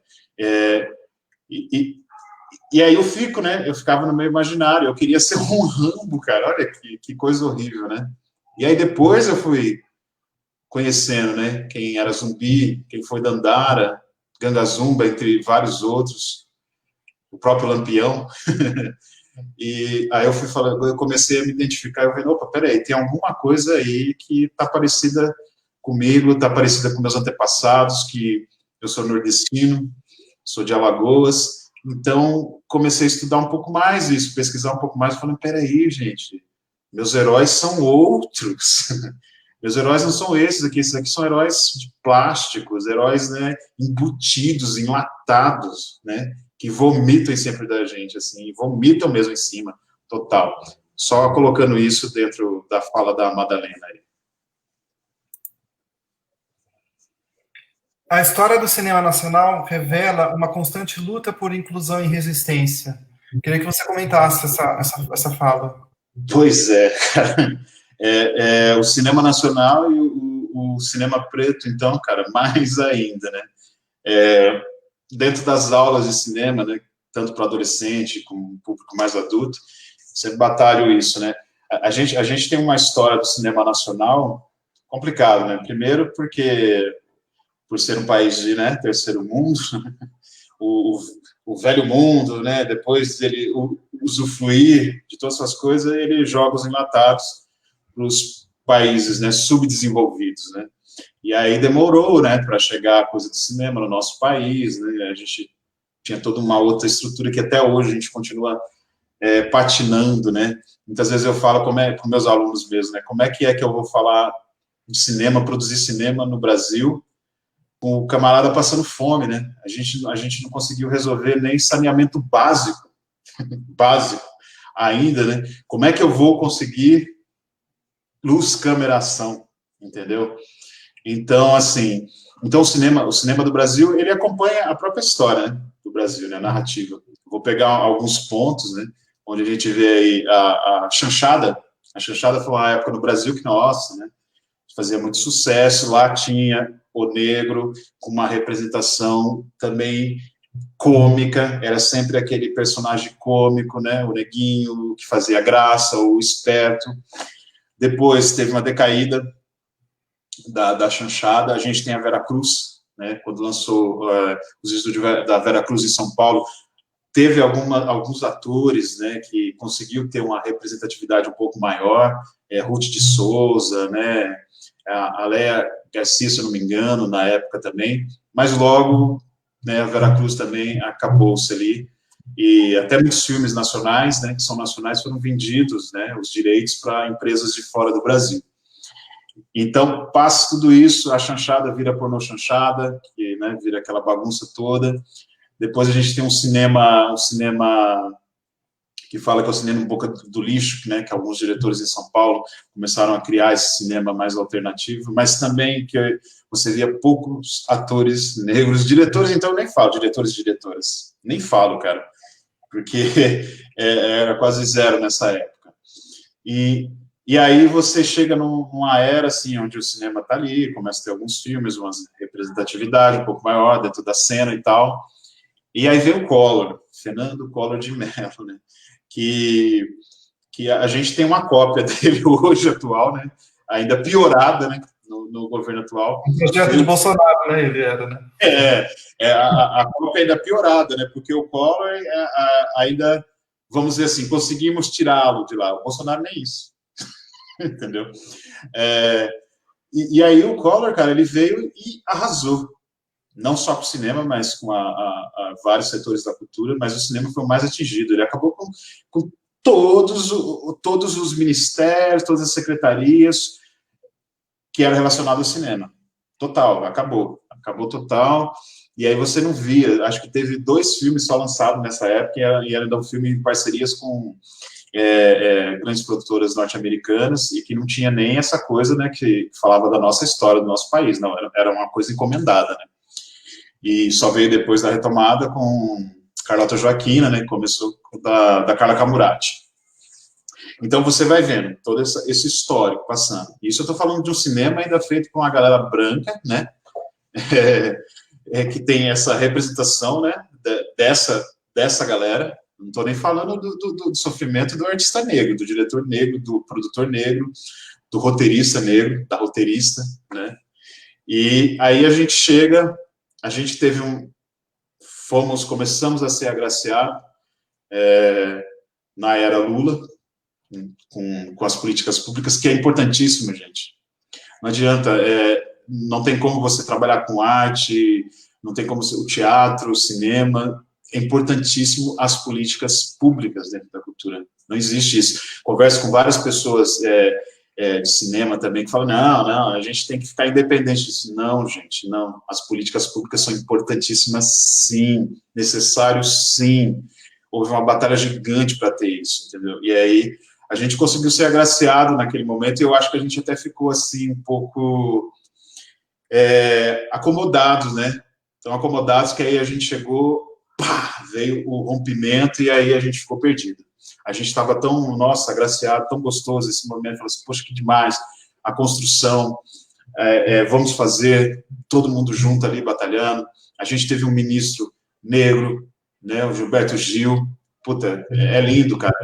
E aí eu ficava no meu imaginário, eu queria ser um Rambo, cara, olha que coisa horrível, né? E aí depois eu fui conhecendo, né, quem era Zumbi, quem foi Dandara, Ganga Zumba, entre vários outros, o próprio Lampião, e aí eu comecei a me identificar, eu falei, opa, peraí, tem alguma coisa aí que está parecida comigo, está parecida com meus antepassados, que eu sou nordestino, sou de Alagoas. Então, comecei a estudar um pouco mais isso, pesquisar um pouco mais, falando, peraí, gente, meus heróis são outros. Meus heróis não são esses aqui são heróis de plásticos, heróis, né, embutidos, enlatados, né, que vomitam sempre da gente, assim, vomitam mesmo em cima, total. Só colocando isso dentro da fala da Madalena aí. A história do cinema nacional revela uma constante luta por inclusão e resistência. Queria que você comentasse essa fala. Pois é, cara. O cinema nacional e o cinema preto, então, cara, mais ainda, né? Dentro das aulas de cinema, né, tanto para adolescente como público mais adulto, sempre batalho isso, né? A gente tem uma história do cinema nacional complicada, né? Primeiro porque por ser um país de, né, terceiro mundo, o velho mundo, né, depois dele usufruir de todas essas coisas, ele joga os enlatados para os países, né, subdesenvolvidos, né, e aí demorou, né, para chegar a coisa do cinema no nosso país, né, a gente tinha toda uma outra estrutura que até hoje a gente continua patinando, né, muitas vezes eu falo com meus alunos mesmo, né, como é que eu vou falar de cinema, produzir cinema no Brasil, com o camarada passando fome, né? A gente não conseguiu resolver nem saneamento básico ainda, né? Como é que eu vou conseguir luz, câmera, ação, entendeu? Então, assim, o cinema do Brasil, ele acompanha a própria história, né, do Brasil, né, a narrativa. Vou pegar alguns pontos, né, onde a gente vê aí a chanchada. A chanchada foi uma época no Brasil que, nossa, né, fazia muito sucesso, lá tinha o negro, com uma representação também cômica, era sempre aquele personagem cômico, né, o neguinho, que fazia graça, o esperto. Depois teve uma decaída da chanchada, a gente tem a Vera Cruz, né, quando lançou os estúdios da Vera Cruz em São Paulo, teve alguns atores, né, que conseguiu ter uma representatividade um pouco maior, Ruth de Souza, né, a Léa Garcia, se eu não me engano, na época também, mas logo, né, a Veracruz também acabou-se ali, e até muitos filmes nacionais, né, que são nacionais, foram vendidos, né, os direitos para empresas de fora do Brasil. Então, passa tudo isso, a chanchada vira pornô chanchada, que, né, vira aquela bagunça toda. Depois a gente tem um cinema que fala que é o cinema boca do lixo, né, que alguns diretores em São Paulo começaram a criar esse cinema mais alternativo, mas também que você via poucos atores negros, diretores, então eu nem falo, diretores e diretoras, nem falo, cara, porque era quase zero nessa época. E aí você chega numa era, assim, onde o cinema tá ali, começa a ter alguns filmes, uma representatividade um pouco maior dentro da cena e tal, e aí vem o Collor, Fernando Collor de Mello, né, que a gente tem uma cópia dele hoje, atual, né, ainda piorada, né, no governo atual. O projeto de Bolsonaro, né, ele era, né? A cópia ainda piorada, né, porque o Collor ainda, vamos dizer assim, conseguimos tirá-lo de lá, o Bolsonaro nem isso, entendeu? E aí o Collor, cara, ele veio e arrasou, não só com o cinema, mas com vários setores da cultura, mas o cinema foi o mais atingido. Ele acabou com todos os ministérios, todas as secretarias que eram relacionadas ao cinema. Total, acabou total. E aí você não via, acho que teve 2 filmes só lançados nessa época, e era um filme em parcerias com grandes produtoras norte-americanas e que não tinha nem essa coisa, né, que falava da nossa história, do nosso país, não, era uma coisa encomendada, né, e só veio depois da retomada com Carlota Joaquina, né, que começou da Carla Camurati. Então você vai vendo todo esse histórico passando. Isso eu estou falando de um cinema ainda feito com a galera branca, né, que tem essa representação, né, dessa galera. Não estou nem falando do sofrimento do artista negro, do diretor negro, do produtor negro, do roteirista negro, da roteirista, né? E aí a gente teve começamos a ser agraciados na era Lula, com as políticas públicas, que é importantíssimo, gente. Não adianta, não tem como você trabalhar com arte, não tem como o teatro, o cinema. É importantíssimo as políticas públicas dentro da cultura. Não existe isso. Converso com várias pessoas de cinema também que falam, não, a gente tem que ficar independente disso. Não, gente, não. As políticas públicas são importantíssimas, sim. Necessário, sim. Houve uma batalha gigante para ter isso, entendeu? E aí a gente conseguiu ser agraciado naquele momento e eu acho que a gente até ficou assim um pouco acomodados, né? Então, acomodados que aí a gente chegou, pá, veio o rompimento e aí a gente ficou perdido. A gente estava tão, nossa, agraciado, tão gostoso esse momento, falou assim, poxa, que demais, a construção, vamos fazer, todo mundo junto ali, batalhando. A gente teve um ministro negro, né, o Gilberto Gil, puta, é lindo, cara,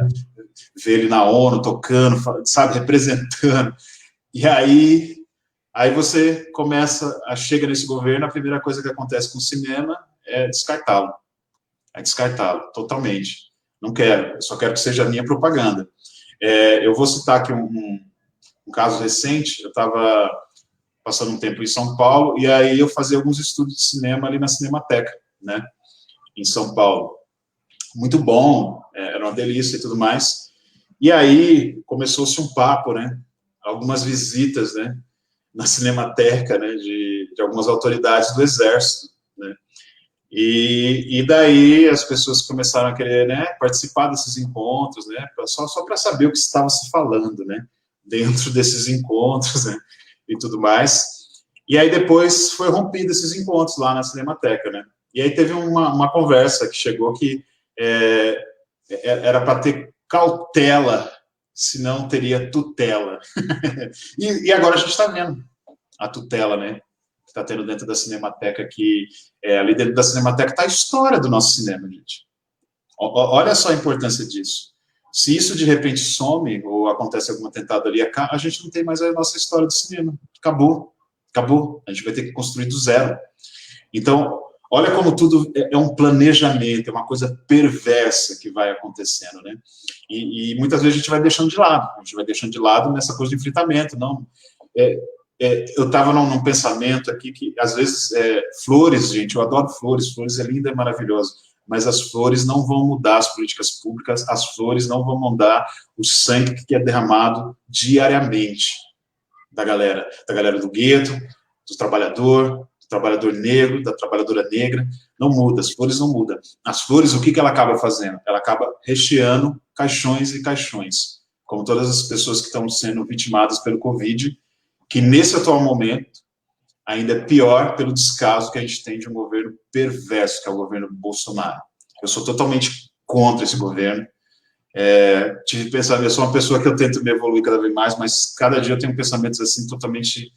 ver ele na ONU, tocando, sabe, representando. E aí você chega nesse governo, a primeira coisa que acontece com o cinema é descartá-lo. Totalmente. Não quero, eu só quero que seja a minha propaganda. Eu vou citar aqui um caso recente, eu estava passando um tempo em São Paulo, e aí eu fazia alguns estudos de cinema ali na Cinemateca, né, em São Paulo. Muito bom, era uma delícia e tudo mais. E aí começou-se um papo, né, algumas visitas, né, na Cinemateca, né, de algumas autoridades do Exército, né. E daí as pessoas começaram a querer, né, participar desses encontros, né, só para saber o que estava se falando, né, dentro desses encontros, né, e tudo mais. E aí depois foi rompido esses encontros lá na Cinemateca, né. E aí teve uma conversa que chegou que era para ter cautela, senão teria tutela. E agora a gente está vendo a tutela, né, que está tendo dentro da Cinemateca, que ali dentro da Cinemateca está a história do nosso cinema, gente. Olha só a importância disso. Se isso de repente some, ou acontece algum atentado ali, a gente não tem mais a nossa história do cinema. Acabou. A gente vai ter que construir do zero. Então, olha como tudo é um planejamento, é uma coisa perversa que vai acontecendo, né? E muitas vezes a gente vai deixando de lado nessa coisa de enfrentamento, não... eu estava num pensamento aqui que, às vezes, flores, gente, eu adoro flores é linda e maravilhosa, mas as flores não vão mudar as políticas públicas, as flores não vão mudar o sangue que é derramado diariamente da galera do gueto, do trabalhador negro, da trabalhadora negra, não muda, as flores não mudam. As flores, o que ela acaba fazendo? Ela acaba recheando caixões e caixões, como todas as pessoas que estão sendo vitimadas pelo Covid, que nesse atual momento ainda é pior pelo descaso que a gente tem de um governo perverso, que é o governo Bolsonaro. Eu sou totalmente contra esse governo. Tive pensado, eu sou uma pessoa que eu tento me evoluir cada vez mais, mas cada dia eu tenho pensamentos assim totalmente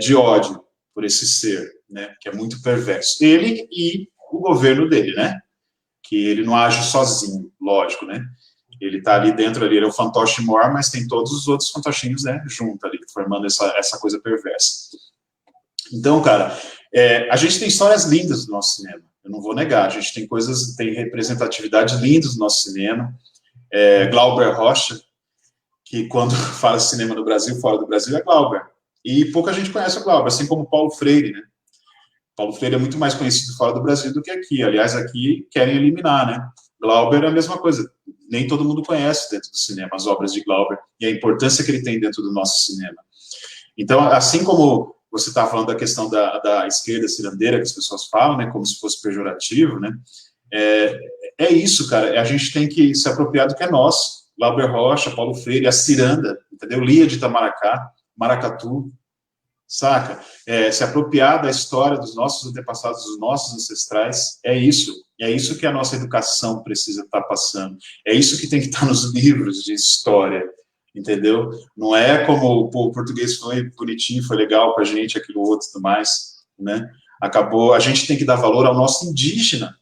de ódio por esse ser, né, que é muito perverso. Ele e o governo dele, né, que ele não age sozinho, lógico, né. Ele está ali dentro, ele é o fantoche maior, mas tem todos os outros fantochinhos, né, junto ali, formando essa coisa perversa. Então, cara, a gente tem histórias lindas do nosso cinema, eu não vou negar, a gente tem representatividades lindas do nosso cinema. Glauber Rocha, que quando fala de cinema no Brasil, fora do Brasil, é Glauber. E pouca gente conhece o Glauber, assim como Paulo Freire, né? Paulo Freire é muito mais conhecido fora do Brasil do que aqui. Aliás, aqui querem eliminar, né? Glauber é a mesma coisa. Nem todo mundo conhece dentro do cinema as obras de Glauber e a importância que ele tem dentro do nosso cinema. Então, assim como você está falando da questão da esquerda cirandeira, que as pessoas falam, né? Como se fosse pejorativo, né? É isso, cara. A gente tem que se apropriar do que é nosso. Glauber Rocha, Paulo Freire, a Ciranda, entendeu? Lia de Itamaracá, Maracatu, saca? Se apropriar da história dos nossos antepassados, dos nossos ancestrais, é isso que a nossa educação precisa estar passando, é isso que tem que estar nos livros de história, entendeu? Não é como o português foi bonitinho, foi legal pra gente, aquilo outro e tudo mais, né? A gente tem que dar valor ao nosso indígena,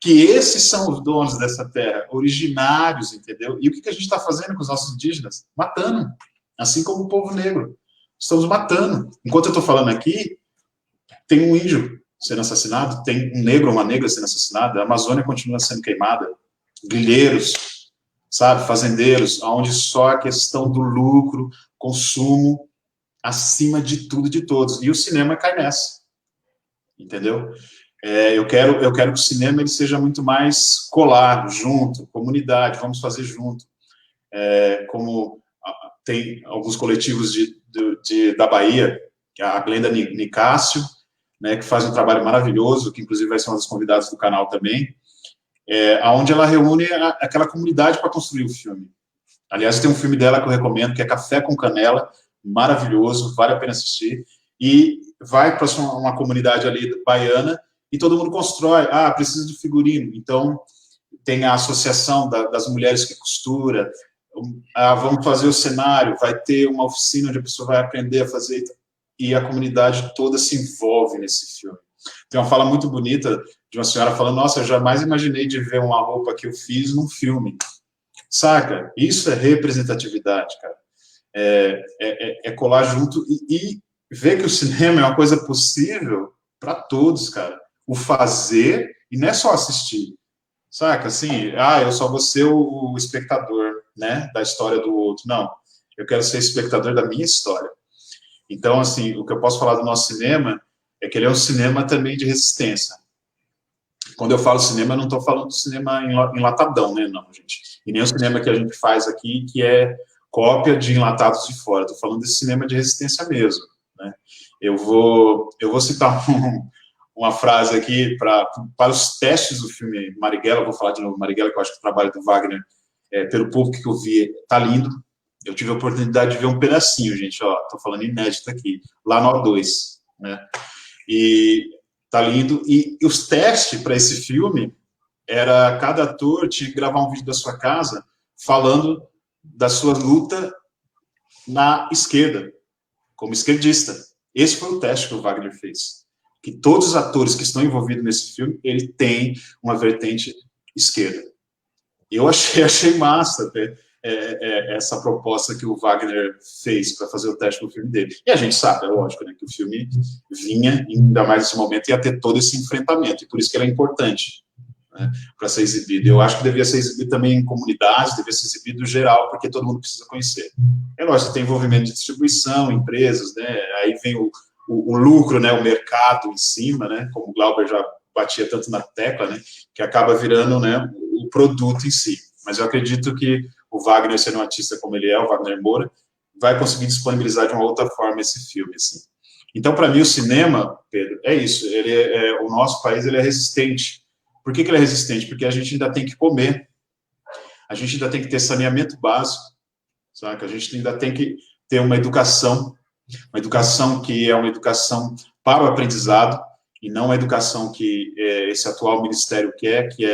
que esses são os donos dessa terra, originários, entendeu? E o que a gente está fazendo com os nossos indígenas? Matando, assim como o povo negro. Estamos matando. Enquanto eu estou falando aqui, tem um índio sendo assassinado, tem um negro ou uma negra sendo assassinada, a Amazônia continua sendo queimada, grileiros, sabe, fazendeiros, onde só a questão do lucro, consumo, acima de tudo e de todos. E o cinema cai nessa, entendeu? Eu quero que o cinema ele seja muito mais colado, junto, comunidade, vamos fazer junto. Como tem alguns coletivos da Bahia, que é a Glenda Nicásio, né, que faz um trabalho maravilhoso, que inclusive vai ser uma das convidadas do canal também, onde ela reúne aquela comunidade para construir o filme. Aliás, tem um filme dela que eu recomendo, que é Café com Canela, maravilhoso, vale a pena assistir, e vai para uma comunidade ali baiana, e todo mundo constrói, precisa de figurino, então tem a associação das mulheres que costura, vamos fazer o cenário, vai ter uma oficina onde a pessoa vai aprender a fazer, e a comunidade toda se envolve nesse filme. Tem uma fala muito bonita de uma senhora falando, nossa, eu jamais imaginei de ver uma roupa que eu fiz num filme. Saca? Isso é representatividade, cara. É colar junto e ver que o cinema é uma coisa possível para todos, cara. O fazer, e não é só assistir. Saca? Assim, eu só vou ser o espectador, né, da história do outro. Não, eu quero ser espectador da minha história. Então, assim, o que eu posso falar do nosso cinema é que ele é um cinema também de resistência. Quando eu falo cinema, eu não estou falando do cinema enlatadão, né, não, gente. E nem o cinema que a gente faz aqui, que é cópia de enlatados de fora. Estou falando desse cinema de resistência mesmo, né. Eu vou citar uma frase aqui para os testes do filme Marighella. Vou falar de novo Marighella, que eu acho que o trabalho do Wagner, pelo pouco que eu vi, tá lindo. Eu tive a oportunidade de ver um pedacinho, gente, ó, tô falando inédito aqui, lá no O2, né, e tá lindo, e os testes para esse filme, cada ator tinha que gravar um vídeo da sua casa, falando da sua luta na esquerda, como esquerdista. Esse foi o teste que o Wagner fez, que todos os atores que estão envolvidos nesse filme, ele tem uma vertente esquerda. Eu achei massa, essa proposta que o Wagner fez para fazer o teste no filme dele. E a gente sabe, é lógico, né, que o filme vinha, ainda mais nesse momento, ia ter todo esse enfrentamento, e por isso que ele é importante, né, para ser exibido. Eu acho que devia ser exibido também em comunidades, devia ser exibido geral, porque todo mundo precisa conhecer. É lógico, tem envolvimento de distribuição, empresas, né, aí vem o lucro, né, o mercado em cima, né, como o Glauber já batia tanto na tecla, né, que acaba virando, né, o produto em si. Mas eu acredito que o Wagner, sendo um artista como ele é, o Wagner Moura, vai conseguir disponibilizar de uma outra forma esse filme, assim. Então, para mim, o cinema, Pedro, é isso. O nosso país, ele é resistente. Por que ele é resistente? Porque a gente ainda tem que comer. A gente ainda tem que ter saneamento básico, sabe? A gente ainda tem que ter uma educação que é uma educação para o aprendizado, e não a educação que esse atual ministério quer, que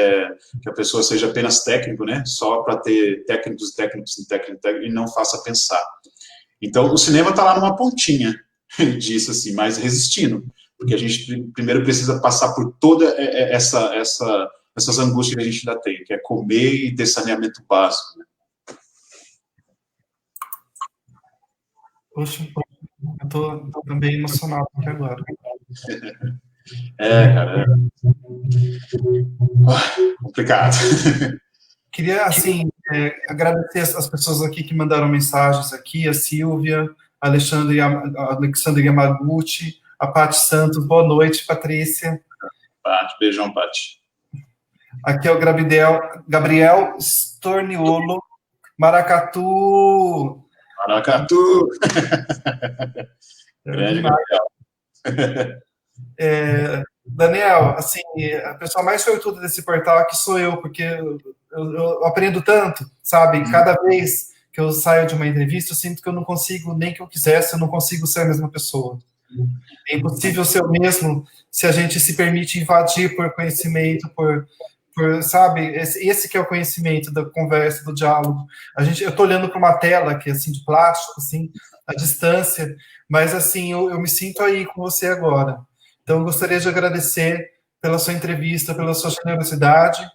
a pessoa seja apenas técnico, né, só para ter técnicos, e não faça pensar. Então, o cinema está lá numa pontinha disso, assim, mas resistindo, porque a gente primeiro precisa passar por toda essas angústias que a gente ainda tem, que é comer e ter saneamento básico, né? Poxa, eu tô também emocionado aqui agora. Cara, complicado. Queria, assim, agradecer as pessoas aqui que mandaram mensagens aqui, a Silvia, a Alexandre Yamaguchi, a Paty Santos. Boa noite, Patrícia. Paty, beijão, Paty. Aqui é o Gabriel Storniolo, Maracatu. Grande Gabriel. Daniel, assim, a pessoa mais sortuda desse portal aqui sou eu, porque eu aprendo tanto, sabe? Cada vez que eu saio de uma entrevista, eu sinto que eu não consigo, nem que eu quisesse, eu não consigo ser a mesma pessoa. É impossível ser o mesmo se a gente se permite invadir por conhecimento, sabe? Esse que é o conhecimento da conversa, do diálogo. Eu estou olhando para uma tela que assim de plástico, assim, à distância, mas assim eu me sinto aí com você agora. Então, eu gostaria de agradecer pela sua entrevista, pela sua generosidade.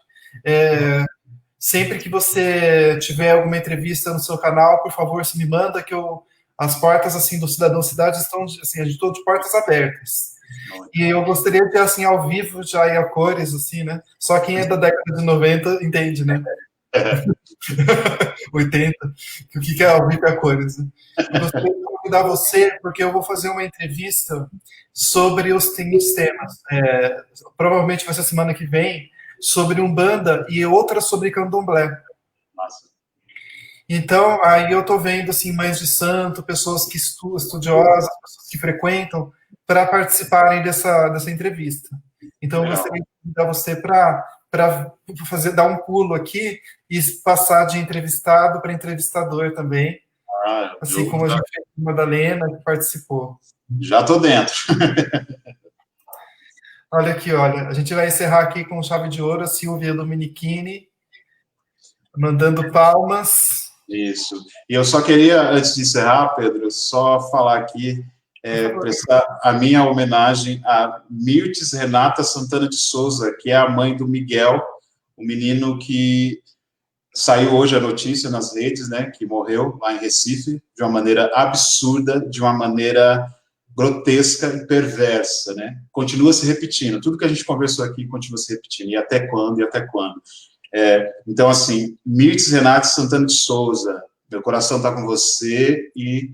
Sempre que você tiver alguma entrevista no seu canal, por favor, se me manda que as portas assim do Cidadão Cidade estão assim, estou de portas abertas. E eu gostaria de ter assim ao vivo já e a cores assim, né? Só quem é da década de 90 entende, né? 80, o que é ao vivo e a cores. Né? Eu gostaria de convidar você porque eu vou fazer uma entrevista sobre os seguintes temas. Provavelmente vai ser semana que vem, sobre Umbanda e outra sobre Candomblé. Massa. Então, aí eu estou vendo assim, mães de santo, pessoas que estudiosas, pessoas que frequentam, para participarem dessa entrevista. Então, eu gostaria de convidar você para dar um pulo aqui e passar de entrevistado para entrevistador também, assim como a gente fez com a Madalena, que participou. Já estou dentro. Olha aqui, olha, a gente vai encerrar aqui com chave de ouro, a Silvia Dominichini, mandando palmas. Isso. E eu só queria, antes de encerrar, Pedro, só falar aqui, prestar a minha homenagem a Mirtes Renata Santana de Souza, que é a mãe do Miguel, o menino que saiu hoje a notícia nas redes, né, que morreu lá em Recife, de uma maneira absurda, de uma maneira grotesca e perversa, né? Continua se repetindo. Tudo que a gente conversou aqui continua se repetindo. E até quando? E até quando? Então, assim, Mirtes Renata Santana de Souza, meu coração está com você e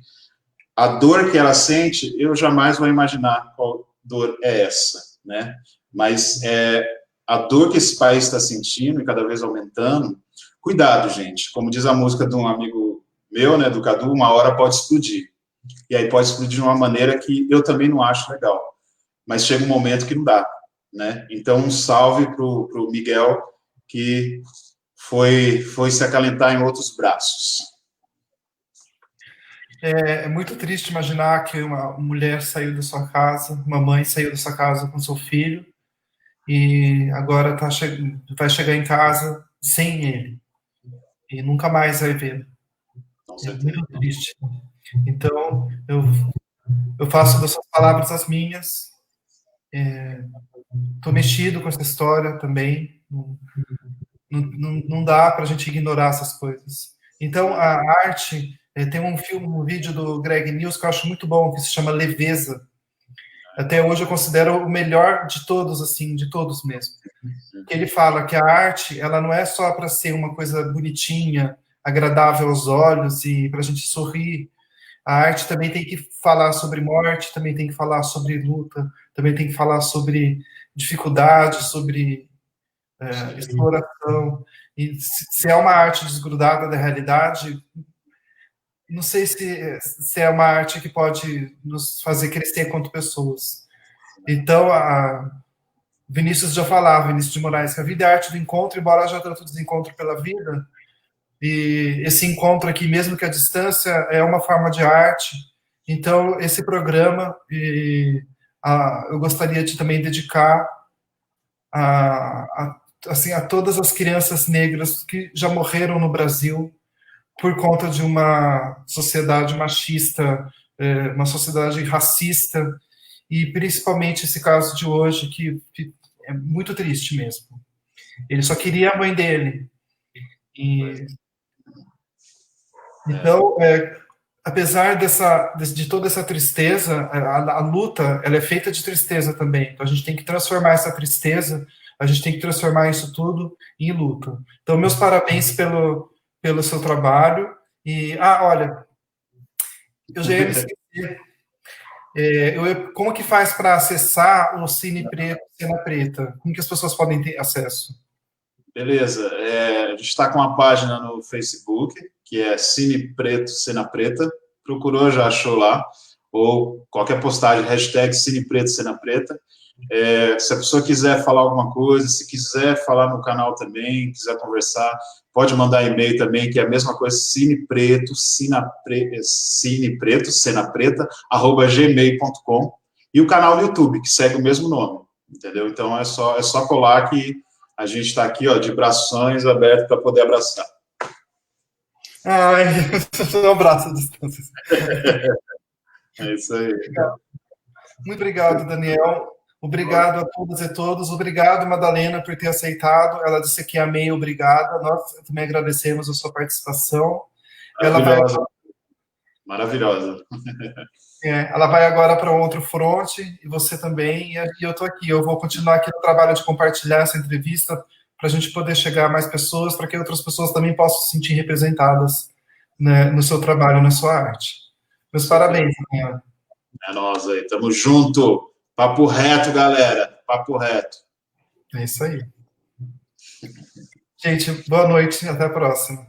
a dor que ela sente, eu jamais vou imaginar qual dor é essa, né? Mas a dor que esse país está sentindo e cada vez aumentando, cuidado, gente. Como diz a música de um amigo meu, né, do Cadu, uma hora pode explodir. E aí pode explodir de uma maneira que eu também não acho legal. Mas chega um momento que não dá, né? Então, um salve pro Miguel, que foi se acalentar em outros braços. É muito triste imaginar que uma mulher saiu da sua casa, uma mãe saiu da sua casa com seu filho, e agora vai chegar em casa sem ele, e nunca mais vai vê-lo. É muito triste. Então, eu faço das suas palavras as minhas. Estou mexido com essa história também. Não dá para a gente ignorar essas coisas. Então, a arte... tem um vídeo do Greg News que eu acho muito bom, que se chama Leveza. Até hoje eu considero o melhor de todos, assim, de todos mesmo. Ele fala que a arte, ela não é só para ser uma coisa bonitinha, agradável aos olhos e para a gente sorrir. A arte também tem que falar sobre morte, também tem que falar sobre luta, também tem que falar sobre dificuldade, sobre exploração. E se é uma arte desgrudada da realidade, não sei se é uma arte que pode nos fazer crescer quanto pessoas. Então, Vinícius já falava, Vinícius de Moraes, que a vida é a arte do encontro, embora já tanto desencontro pela vida, e esse encontro aqui, mesmo que a distância, é uma forma de arte. Então, esse programa, eu gostaria de também dedicar assim, a todas as crianças negras que já morreram no Brasil, por conta de uma sociedade machista, uma sociedade racista, e principalmente esse caso de hoje, que é muito triste mesmo. Ele só queria a mãe dele. Então, apesar de toda essa tristeza, a luta, ela é feita de tristeza também. Então, a gente tem que transformar essa tristeza, a gente tem que transformar isso tudo em luta. Então, meus parabéns pelo seu trabalho. E, olha, eu já ia me esquecer. Como que faz para acessar o Cine Preto, Cena Preta? Como que as pessoas podem ter acesso? Beleza. A gente está com uma página no Facebook, que é Cine Preto, Cena Preta. Procurou, já achou lá. ou qualquer postagem, hashtag Cine Preto, Cena Preta. Se a pessoa quiser falar alguma coisa, se quiser falar no canal também, quiser conversar, pode mandar e-mail também, que é a mesma coisa, cinepreto, cenapreta@gmail.com, e o canal no YouTube, que segue o mesmo nome, entendeu? Então, é só colar que a gente está aqui, ó, de braços abertos para poder abraçar. Ai, um abraço à distância. É isso aí. Muito obrigado, Daniel. Obrigado a todas e todos. Obrigado, Madalena, por ter aceitado. Ela disse que amei, obrigada. Nós também agradecemos a sua participação. Maravilhosa. Ela vai agora para outro fronte, e você também, e eu estou aqui. Eu vou continuar aqui no trabalho de compartilhar essa entrevista para a gente poder chegar a mais pessoas, para que outras pessoas também possam se sentir representadas, né, no seu trabalho, na sua arte. Meus parabéns, Daniel. É nós aí, tamo junto. Papo reto, galera. Papo reto. É isso aí. Gente, boa noite, até a próxima.